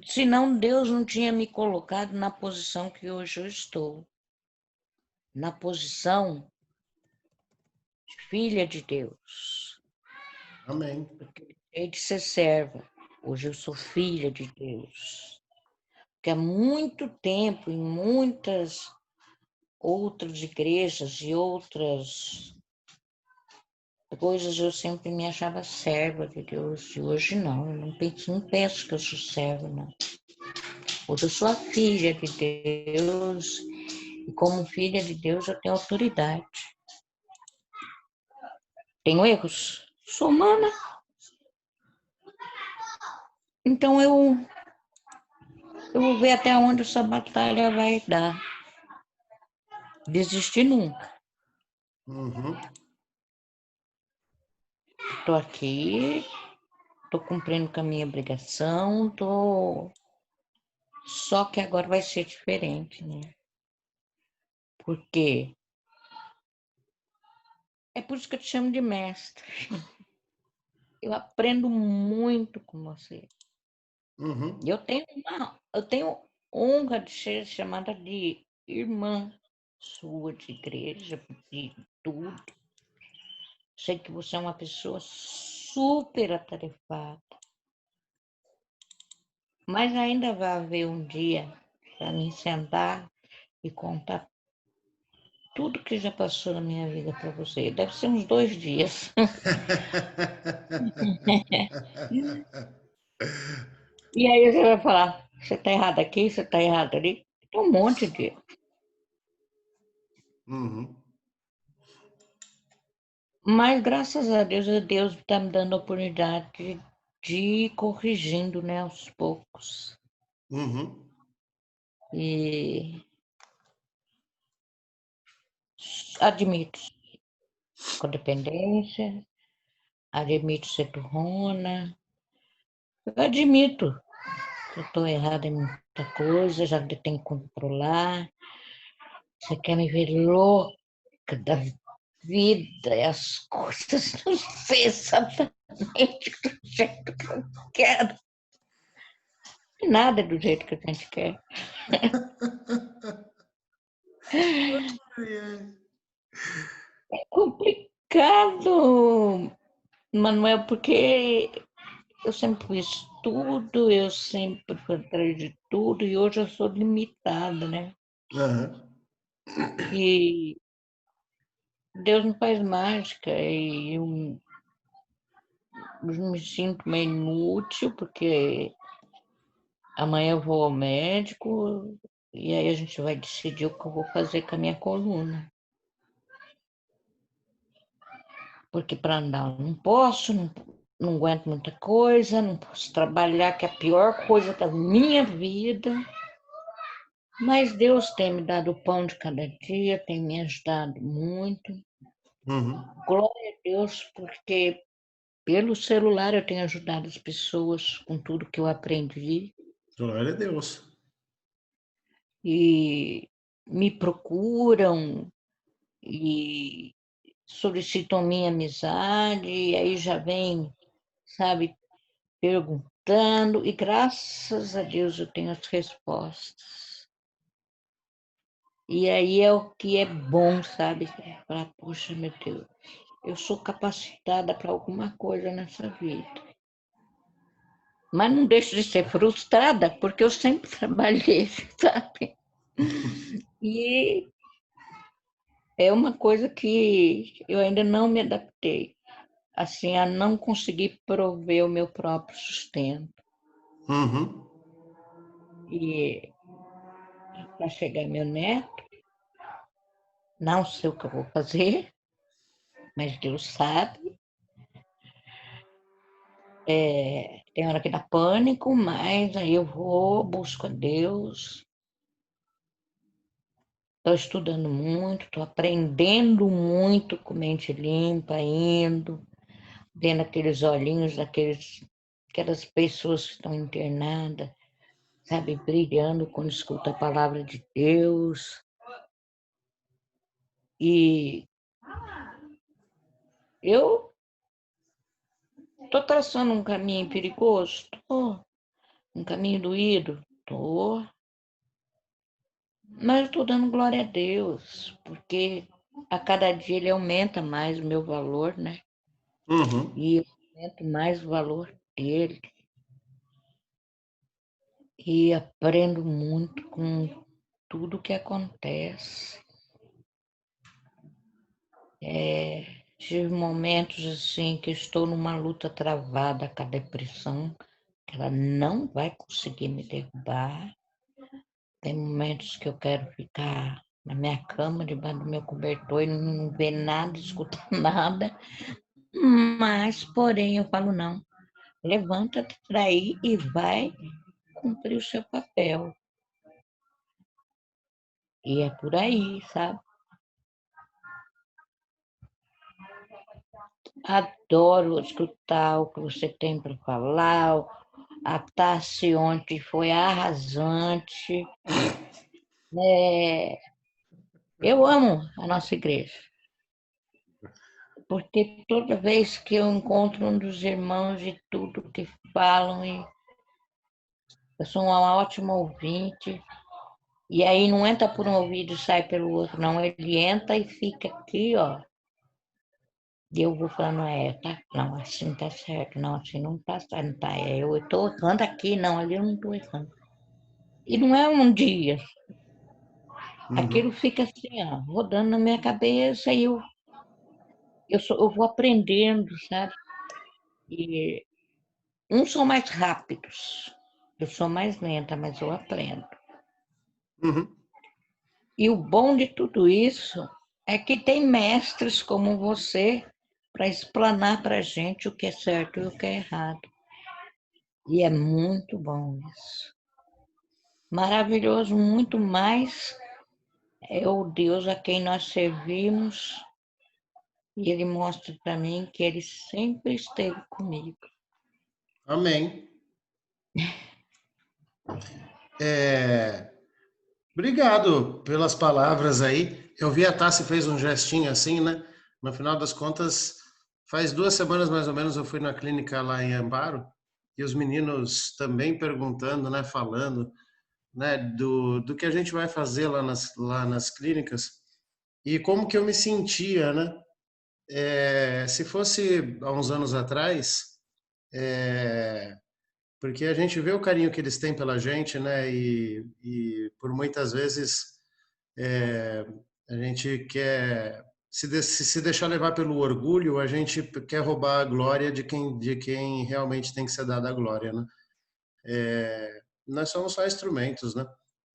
Senão Deus não tinha me colocado na posição que hoje eu estou. Na posição de filha de Deus. Amém. Porque eu deixei de ser serva. Hoje eu sou filha de Deus. Porque há muito tempo, em muitas outras igrejas e outras coisas, eu sempre me achava serva de Deus. E hoje não, eu não penso que eu sou serva, não. Hoje eu sou a filha de Deus. E como filha de Deus, eu tenho autoridade. Tenho erros? Sou humana. Então eu vou ver até onde essa batalha vai dar. Desistir nunca. Uhum. Estou aqui, estou cumprindo com a minha obrigação, só que agora vai ser diferente, né? Porque é por isso que eu te chamo de mestre. Eu aprendo muito com você. Uhum. Eu tenho honra de ser chamada de irmã sua de igreja, de tudo. Sei que você é uma pessoa super atarefada, mas ainda vai haver um dia para me sentar e contar tudo que já passou na minha vida para você. Deve ser uns 2 dias. E aí você vai falar, você está errado aqui, você está errado ali. Tem um monte de... Uhum. Mas graças a Deus está me dando a oportunidade de ir corrigindo, né, aos poucos. Uhum. E admito codependência, admito ser turrona, eu admito que eu estou errada em muita coisa, já tenho que controlar. Você quer me ver louca da vida e as coisas não sei exatamente do jeito que eu quero. Nada é do jeito que a gente quer. Ai, ai. É complicado, Manuel, porque eu sempre fiz tudo, eu sempre fui atrás de tudo e hoje eu sou limitada, né? Aham. E Deus não faz mágica e eu me sinto meio inútil porque amanhã eu vou ao médico e aí a gente vai decidir o que eu vou fazer com a minha coluna. Porque para andar eu não posso, não aguento muita coisa, não posso trabalhar, que é a pior coisa da minha vida. Mas Deus tem me dado o pão de cada dia, tem me ajudado muito. Uhum. Glória a Deus, porque pelo celular eu tenho ajudado as pessoas com tudo que eu aprendi Glória a Deus. e me procuram e solicitam minha amizade, e aí já vem, sabe, perguntando, e graças a Deus eu tenho as respostas. E aí é o que é bom, sabe? Falar, puxa, meu Deus, eu sou capacitada para alguma coisa nessa vida. Mas não deixo de ser frustrada, porque eu sempre trabalhei, sabe? E é uma coisa que eu ainda não me adaptei, assim, a não conseguir prover o meu próprio sustento. Uhum. E para chegar meu neto, não sei o que eu vou fazer, mas Deus sabe. Tem hora que dá pânico, mas aí eu vou, busco a Deus. Estou estudando muito, estou aprendendo muito com mente limpa, indo, vendo aqueles olhinhos aquelas pessoas que estão internadas, sabe, brilhando quando escuta a palavra de Deus. E eu estou traçando um caminho perigoso? Tô. Um caminho doído? Tô. Mas eu estou dando glória a Deus, porque a cada dia ele aumenta mais o meu valor, né? Uhum. E eu aumento mais o valor dele. E aprendo muito com tudo que acontece. Tive momentos assim que estou numa luta travada com a depressão, que ela não vai conseguir me derrubar. Tem momentos que eu quero ficar na minha cama, debaixo do meu cobertor e não ver nada, escutar nada. Mas, porém, eu falo, não, levanta-te daí e vai cumprir o seu papel. E é por aí, sabe? Adoro escutar o que você tem para falar. A Tassi ontem foi arrasante. Eu amo a nossa igreja, porque toda vez que eu encontro um dos irmãos e tudo que falam, eu sou uma ótima ouvinte, e aí não entra por um ouvido e sai pelo outro, não. Ele entra e fica aqui, ó. E eu vou falando, tá, não, assim tá certo, não, assim não tá certo, não tá, eu estou errando aqui, não, ali eu não estou errando. E não é um dia, aquilo fica assim, ó, rodando na minha cabeça e eu vou aprendendo, sabe? E uns são mais rápidos, eu sou mais lenta, mas eu aprendo. Uhum. E o bom de tudo isso é que tem mestres como você para explanar para a gente o que é certo e o que é errado. E é muito bom isso. Maravilhoso, muito mais é o Deus a quem nós servimos, e Ele mostra para mim que Ele sempre esteve comigo. Amém. Obrigado pelas palavras aí. Eu vi a Tassi fez um gestinho assim, né? No final das contas, faz 2 semanas mais ou menos eu fui na clínica lá em Amparo e os meninos também perguntando, né? Falando, né? Do que a gente vai fazer lá nas clínicas e como que eu me sentia, né? Se fosse há uns anos atrás, porque a gente vê o carinho que eles têm pela gente, né? E por muitas vezes é, a gente quer se deixar levar pelo orgulho, a gente quer roubar a glória de quem realmente tem que ser dada a glória, né? Nós somos só instrumentos, né?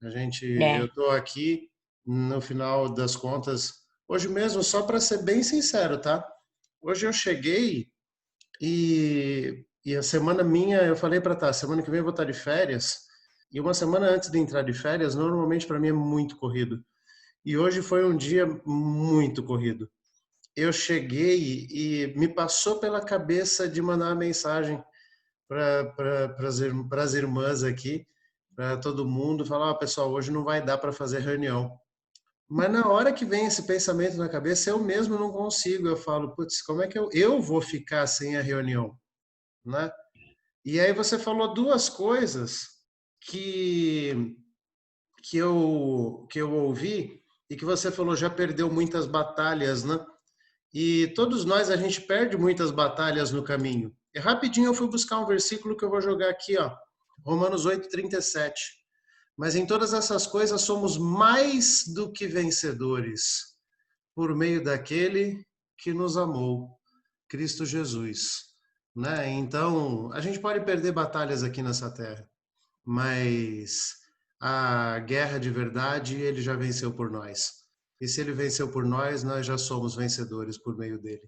Eu É, estou aqui no final das contas hoje mesmo, só para ser bem sincero, tá? Hoje eu cheguei e a semana minha, eu falei para tá, semana que vem eu vou estar de férias. E uma semana antes de entrar de férias, normalmente para mim é muito corrido. E hoje foi um dia muito corrido. Eu cheguei e me passou pela cabeça de mandar uma mensagem para as irmãs aqui, para todo mundo, falar, pessoal, hoje não vai dar para fazer reunião. Mas na hora que vem esse pensamento na cabeça, eu mesmo não consigo. Eu falo, putz, como é que eu vou ficar sem a reunião, né? E aí você falou duas coisas que que eu ouvi e que você falou já perdeu muitas batalhas, né? E todos nós a gente perde muitas batalhas no caminho. E rapidinho eu fui buscar um versículo que eu vou jogar aqui, ó. Romanos 8:37. Mas em todas essas coisas somos mais do que vencedores por meio daquele que nos amou, Cristo Jesus, né? Então, a gente pode perder batalhas aqui nessa terra, mas a guerra de verdade ele já venceu por nós. E se ele venceu por nós, nós já somos vencedores por meio dele,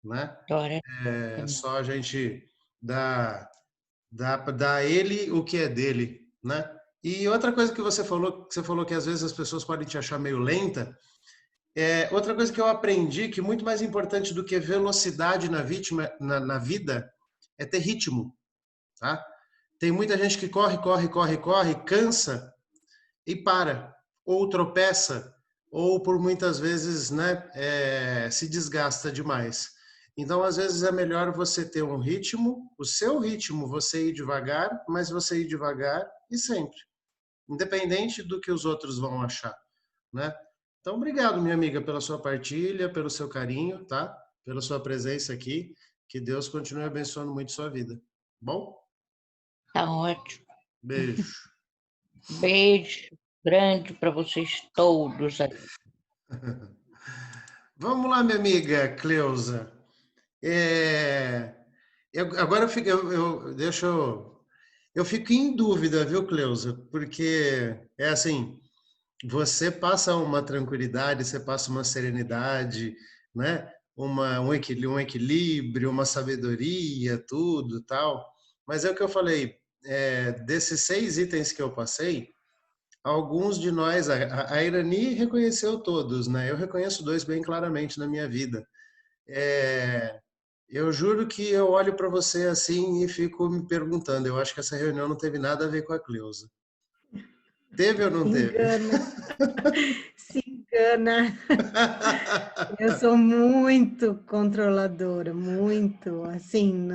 né? glória a É Deus. só a gente dar a ele o que é dele, né? E outra coisa que você falou que às vezes as pessoas podem te achar meio lenta, Outra coisa que eu aprendi, que muito mais importante do que velocidade na vida, é ter ritmo, tá? Tem muita gente que corre, corre, corre, corre, cansa e para, ou tropeça, ou por muitas vezes, né, se desgasta demais. Então, às vezes é melhor você ter um ritmo, o seu ritmo, você ir devagar, mas você ir devagar e sempre, independente do que os outros vão achar, né? Então, obrigado, minha amiga, pela sua partilha, pelo seu carinho, tá? Pela sua presença aqui. Que Deus continue abençoando muito sua vida. Bom? Tá ótimo. Beijo. Beijo grande para vocês todos aí. Vamos lá, minha amiga Cleusa. Agora eu fico em dúvida, viu, Cleusa? Porque é assim, você passa uma tranquilidade, você passa uma serenidade, né? Um equilíbrio, uma sabedoria, tudo, tal. Mas é o que eu falei, desses 6 itens que eu passei, alguns de nós, a Irani reconheceu todos, né? Eu reconheço 2 bem claramente na minha vida. Eu juro que eu olho para você assim e fico me perguntando, eu acho que essa reunião não teve nada a ver com a Cleusa. Teve ou não Se teve? engana, se engana. Eu sou muito controladora, muito, assim,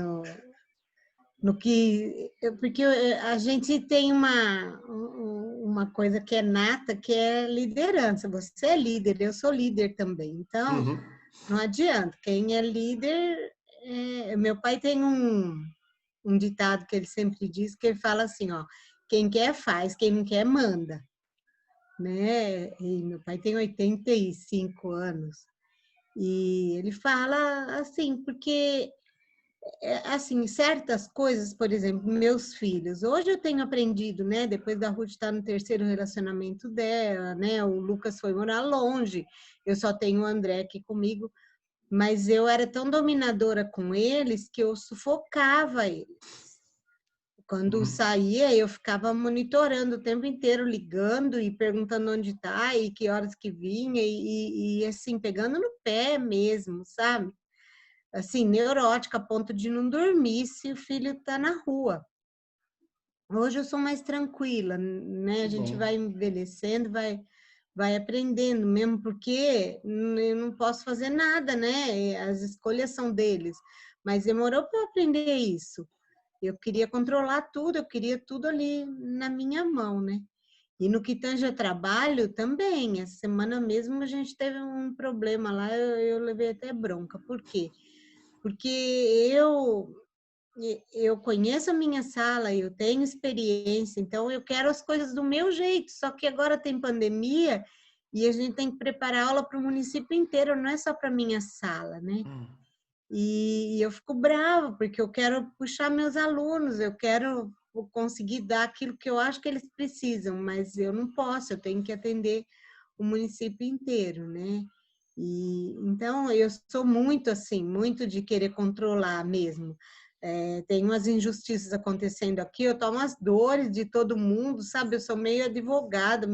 porque a gente tem uma coisa que é nata, que é liderança. Você é líder, eu sou líder também. Então, Uhum. não adianta. Quem é líder, meu pai tem um ditado que ele sempre diz, que ele fala assim, ó, quem quer faz, quem não quer manda, né? E meu pai tem 85 anos. E ele fala assim, porque assim, certas coisas, por exemplo, meus filhos. Hoje eu tenho aprendido, né? Depois da Ruth estar no 3º relacionamento dela, né? O Lucas foi morar longe. Eu só tenho o André aqui comigo. Mas eu era tão dominadora com eles que eu sufocava eles. Quando saía, eu ficava monitorando o tempo inteiro, ligando e perguntando onde está e que horas que vinha e assim, pegando no pé mesmo, sabe? Assim, neurótica, a ponto de não dormir se o filho está na rua. Hoje eu sou mais tranquila, né? A gente vai envelhecendo, vai aprendendo, mesmo porque eu não posso fazer nada, né? As escolhas são deles. Mas demorou para eu aprender isso. Eu queria controlar tudo, eu queria tudo ali na minha mão, né? E no que tange a trabalho também. Essa semana mesmo a gente teve um problema lá, eu levei até bronca. Por quê? Porque eu conheço a minha sala, eu tenho experiência, então eu quero as coisas do meu jeito. Só que agora tem pandemia e a gente tem que preparar aula para o município inteiro, não é só para minha sala, né? E eu fico brava, porque eu quero puxar meus alunos, eu quero conseguir dar aquilo que eu acho que eles precisam, mas eu não posso, eu tenho que atender o município inteiro, né? E então eu sou muito assim, muito de querer controlar mesmo. Tem umas injustiças acontecendo aqui, eu tomo as dores de todo mundo, sabe? Eu sou meio advogada,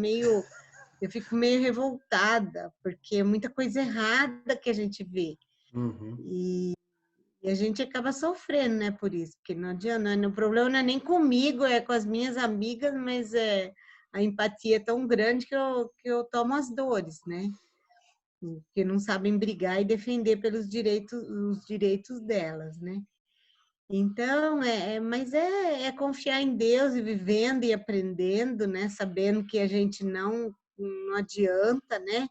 eu fico meio revoltada, porque é muita coisa errada que a gente vê. E a gente acaba sofrendo, né, por isso, porque não adianta, o problema não é nem comigo, é com as minhas amigas, mas a empatia é tão grande que eu tomo as dores, né? Que não sabem brigar e defender pelos direitos, os direitos delas, né? Então, mas é confiar em Deus e vivendo e aprendendo, né? Sabendo que a gente não adianta, né?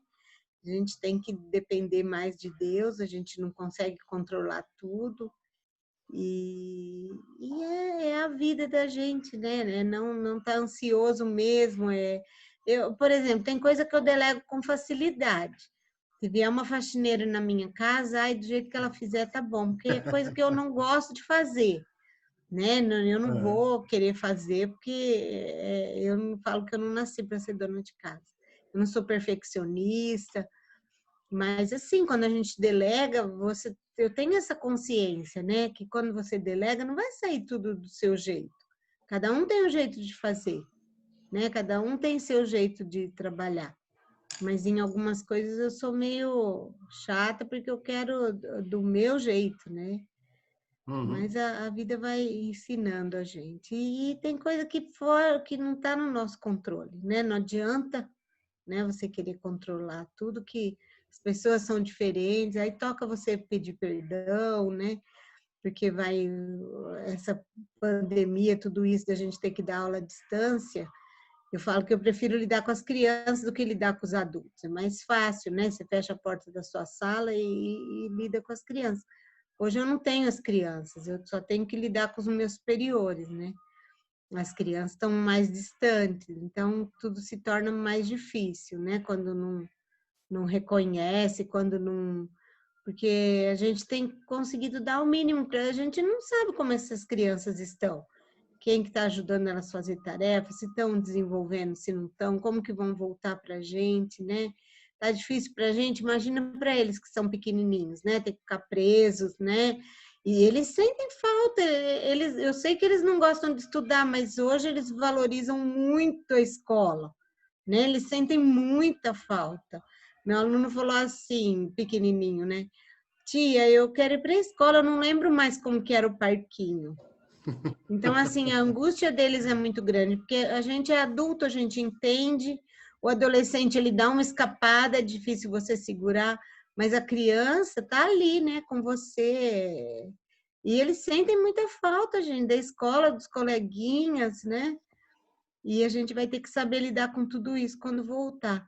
A gente tem que depender mais de Deus, a gente não consegue controlar tudo. E é a vida da gente, né? Não tá ansioso mesmo. Por exemplo, tem coisa que eu delego com facilidade. Se vier uma faxineira na minha casa, ai, do jeito que ela fizer, tá bom. Porque é coisa que eu não gosto de fazer, né? Eu não vou querer fazer, porque eu não falo que eu não nasci para ser dona de casa. Eu não sou perfeccionista, mas assim, quando a gente delega, eu tenho essa consciência, né? Que quando você delega, não vai sair tudo do seu jeito. Cada um tem um jeito de fazer, né? Cada um tem seu jeito de trabalhar. Mas em algumas coisas eu sou meio chata porque eu quero do meu jeito, né? Mas Uhum. a vida vai ensinando a gente. E tem coisa que não está no nosso controle, né? Não adianta, né, você querer controlar tudo, que as pessoas são diferentes, aí toca você pedir perdão, né? Porque vai essa pandemia, tudo isso da gente ter que dar aula à distância. Eu falo que eu prefiro lidar com as crianças do que lidar com os adultos. É mais fácil, né? Você fecha a porta da sua sala e lida com as crianças. Hoje eu não tenho as crianças, eu só tenho que lidar com os meus superiores, né? As crianças estão mais distantes, então tudo se torna mais difícil, né? Quando não reconhece, quando não. Porque a gente tem conseguido dar o mínimo para a gente, não sabe como essas crianças estão. Quem que está ajudando elas a fazer tarefas, se estão desenvolvendo, se não estão, como que vão voltar para a gente, né? Tá difícil para a gente, imagina para eles que são pequenininhos, né? Ter que ficar presos, né? E eles sentem falta, eu sei que eles não gostam de estudar, mas hoje eles valorizam muito a escola, né? Eles sentem muita falta. Meu aluno falou assim, pequenininho, né? Tia, eu quero ir para a escola, eu não lembro mais como que era o parquinho. Então, assim, a angústia deles é muito grande, porque a gente é adulto, a gente entende, o adolescente, ele dá uma escapada, é difícil você segurar, mas a criança tá ali, né, com você. E eles sentem muita falta, gente, da escola, dos coleguinhas, né? E a gente vai ter que saber lidar com tudo isso quando voltar.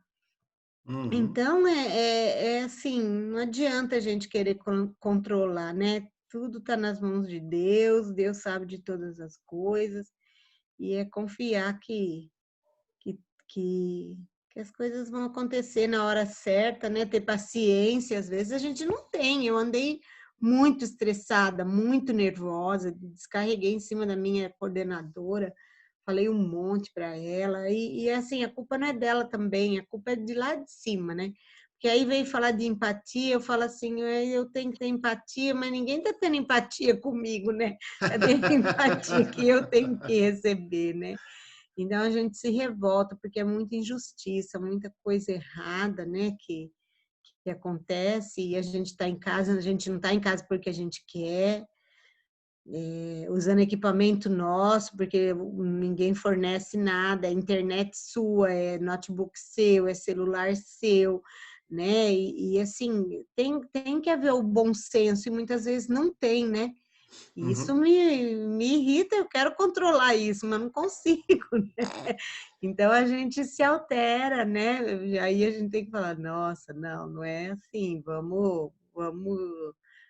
Uhum. Então, é assim, não adianta a gente querer controlar, né? Tudo está nas mãos de Deus, Deus sabe de todas as coisas, e é confiar que, que, que as coisas vão acontecer na hora certa, né? Ter paciência, às vezes a gente não tem. Eu andei muito estressada, muito nervosa, descarreguei em cima da minha coordenadora, falei um monte para ela, e assim, a culpa não é dela também, a culpa é de lá de cima, né? Porque aí veio falar de empatia, eu falo assim, eu tenho que ter empatia, mas ninguém está tendo empatia comigo, né? Cadê a empatia que eu tenho que receber, né? Então a gente se revolta, porque é muita injustiça, muita coisa errada, né? Que acontece, e a gente está em casa, a gente não está em casa porque a gente quer, usando equipamento nosso, porque ninguém fornece nada, é internet sua, é notebook seu, é celular seu, né? E assim, tem que haver o bom senso, e muitas vezes não tem, né? E isso Uhum. me irrita, eu quero controlar isso, mas não consigo, né? Então a gente se altera, né? Aí a gente tem que falar, nossa, não é assim, vamos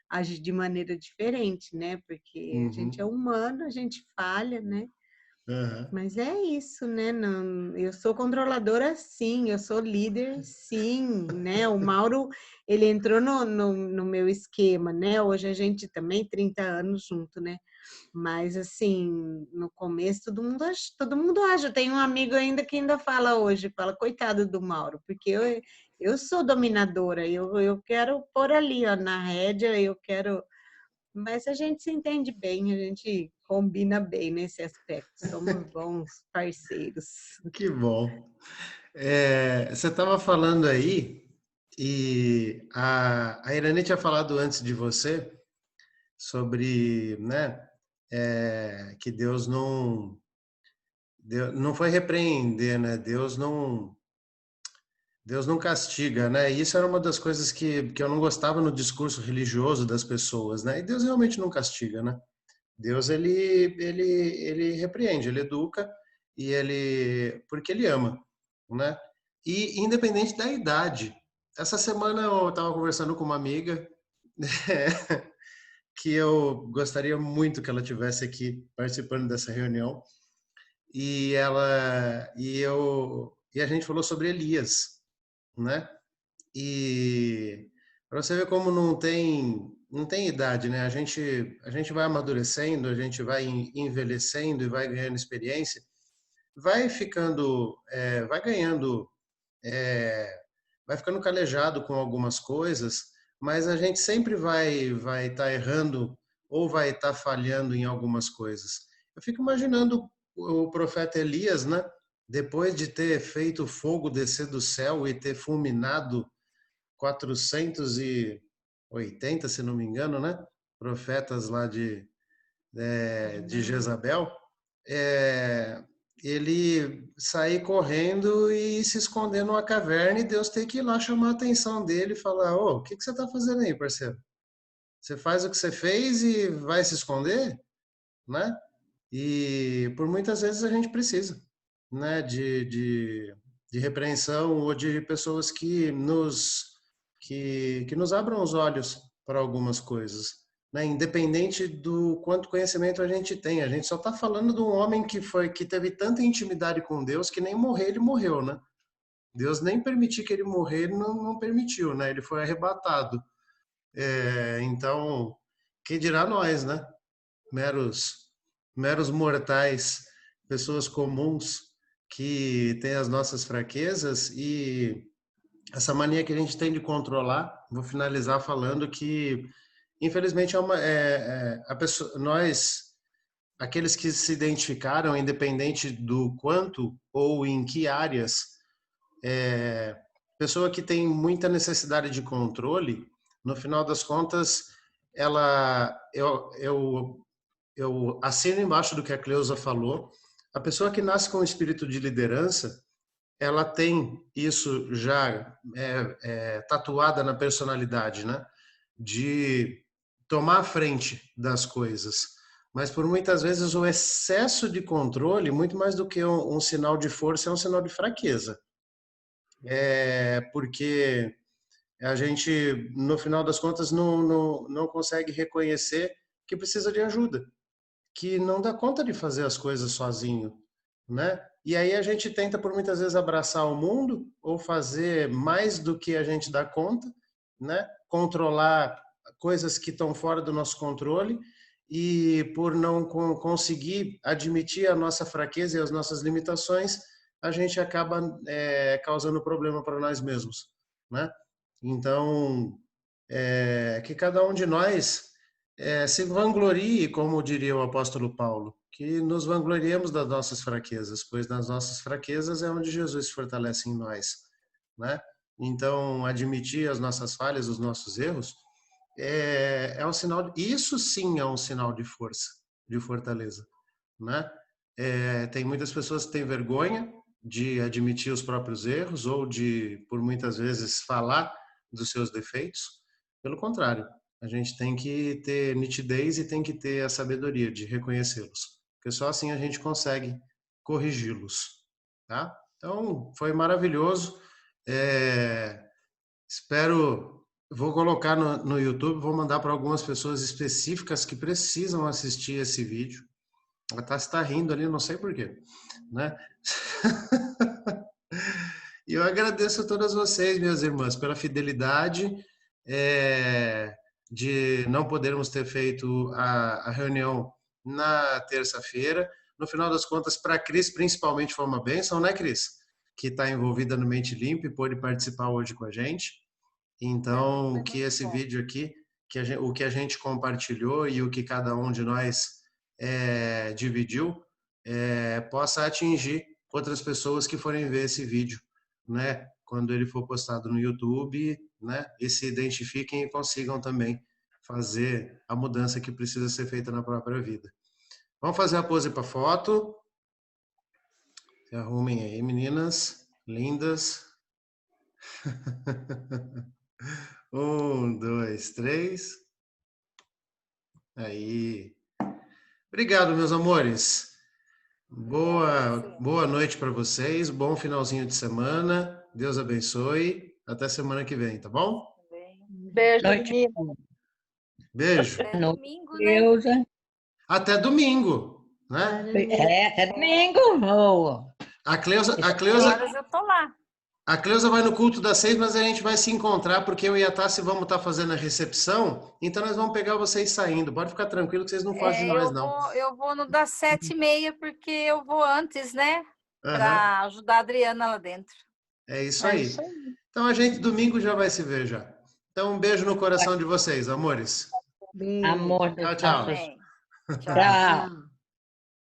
agir de maneira diferente, né? Porque a gente é Uhum. humano, a gente falha, né? Uhum. Mas é isso, né? Não, eu sou controladora, sim, eu sou líder, sim, né? O Mauro, ele entrou no meu esquema, né? Hoje a gente também 30 anos junto, né? Mas assim, no começo todo mundo acha. Tem um amigo ainda que ainda fala hoje, fala, coitado do Mauro, porque eu sou dominadora, eu quero pôr ali, ó, na rédea, eu quero. Mas a gente se entende bem, a gente combina bem nesse aspecto, somos bons parceiros. Que bom. Você estava falando aí, e a Irane tinha falado antes de você sobre, né, que Deus não foi repreender, né? Deus não castiga, né? E isso era uma das coisas que eu não gostava no discurso religioso das pessoas, né? E Deus realmente não castiga, né? Deus ele repreende, ele educa e ele porque ele ama, né? E independente da idade. Essa semana eu estava conversando com uma amiga que eu gostaria muito que ela tivesse aqui participando dessa reunião e a gente falou sobre Elias, né? E para você ver como não tem idade, né? A gente vai amadurecendo, a gente vai envelhecendo e vai ganhando experiência, vai ficando, vai ganhando, é, vai ficando calejado com algumas coisas, mas a gente sempre vai estar errando ou vai estar falhando em algumas coisas. Eu fico imaginando o profeta Elias, né? depois de ter feito fogo descer do céu e ter fulminado 480, se não me engano, né? Profetas lá de Jezabel, ele sair correndo e se esconder numa caverna e Deus ter que ir lá chamar a atenção dele e falar: ô, o que você está fazendo aí, parceiro? Você faz o que você fez e vai se esconder, né? E por muitas vezes a gente precisa, né, de repreensão ou de pessoas que nos abram os olhos para algumas coisas, né? Independente do quanto conhecimento a gente tem. A gente só está falando de um homem que teve tanta intimidade com Deus que nem morrer ele morreu, né? Deus nem permitiu que ele morrer, ele não permitiu, né? Ele foi arrebatado. Então, quem dirá nós, né? Meros mortais, pessoas comuns que têm as nossas fraquezas e essa mania que a gente tem de controlar. Vou finalizar falando que, infelizmente, aqueles que se identificaram, independente do quanto ou em que áreas, pessoa que tem muita necessidade de controle, no final das contas, eu assino embaixo do que a Cleusa falou. A pessoa que nasce com o espírito de liderança, ela tem isso já tatuada na personalidade, né? De tomar a frente das coisas. Mas por muitas vezes o excesso de controle, muito mais do que um sinal de força, é um sinal de fraqueza. Porque a gente, no final das contas, não consegue reconhecer que precisa de ajuda, que não dá conta de fazer as coisas sozinho, né? E aí a gente tenta por muitas vezes abraçar o mundo ou fazer mais do que a gente dá conta, né? Controlar coisas que estão fora do nosso controle e por não conseguir admitir a nossa fraqueza e as nossas limitações, a gente acaba causando problema para nós mesmos, né? Então, que cada um de nós se vanglorie, como diria o apóstolo Paulo, que nos vangloriemos das nossas fraquezas, pois nas nossas fraquezas é onde Jesus se fortalece em nós, né? Então, admitir as nossas falhas, os nossos erros, é um sinal, isso sim é um sinal de força, de fortaleza, né? Tem muitas pessoas que têm vergonha de admitir os próprios erros ou de, por muitas vezes, falar dos seus defeitos. Pelo contrário, a gente tem que ter nitidez e tem que ter a sabedoria de reconhecê-los, porque só assim a gente consegue corrigi-los, tá? Então, foi maravilhoso. Vou colocar no YouTube, vou mandar para algumas pessoas específicas que precisam assistir esse vídeo. A Tassi está rindo ali, não sei porquê, né? E eu agradeço a todas vocês, minhas irmãs, pela fidelidade, de não podermos ter feito a reunião na terça-feira. No final das contas, para a Cris, principalmente, foi uma bênção, né, Cris? Que está envolvida no Mente Limpa e pôde participar hoje com a gente. Então, que esse vídeo aqui, o que a gente compartilhou e o que cada um de nós dividiu, possa atingir outras pessoas que forem ver esse vídeo, né? Quando ele for postado no YouTube, né? E se identifiquem e consigam também fazer a mudança que precisa ser feita na própria vida. Vamos fazer a pose para foto. Se arrumem aí, meninas lindas. 1, 2, 3. Aí. Obrigado, meus amores. Boa noite para vocês. Bom finalzinho de semana. Deus abençoe. Até semana que vem, tá bom? Beijo, Noite. menino. Beijo. Até No- domingo, né? Deusa. Até domingo, né? É domingo. Oh. A Cleusa Horas eu tô lá. vai no culto das 6, mas a gente vai se encontrar porque eu e a Tassi vamos estar fazendo a recepção, então nós vamos pegar vocês saindo. Pode ficar tranquilo que vocês não fogem de nós, não. Eu vou no das 7h30, porque eu vou antes, né? Aham, Para ajudar a Adriana lá dentro. é isso É aí. isso aí. Então a gente domingo já vai se ver já. Então um beijo no coração de vocês, amores. Beijo. Amor das Tchau, tchau. nossas. Amém. Tchau. Tchau. Tchau.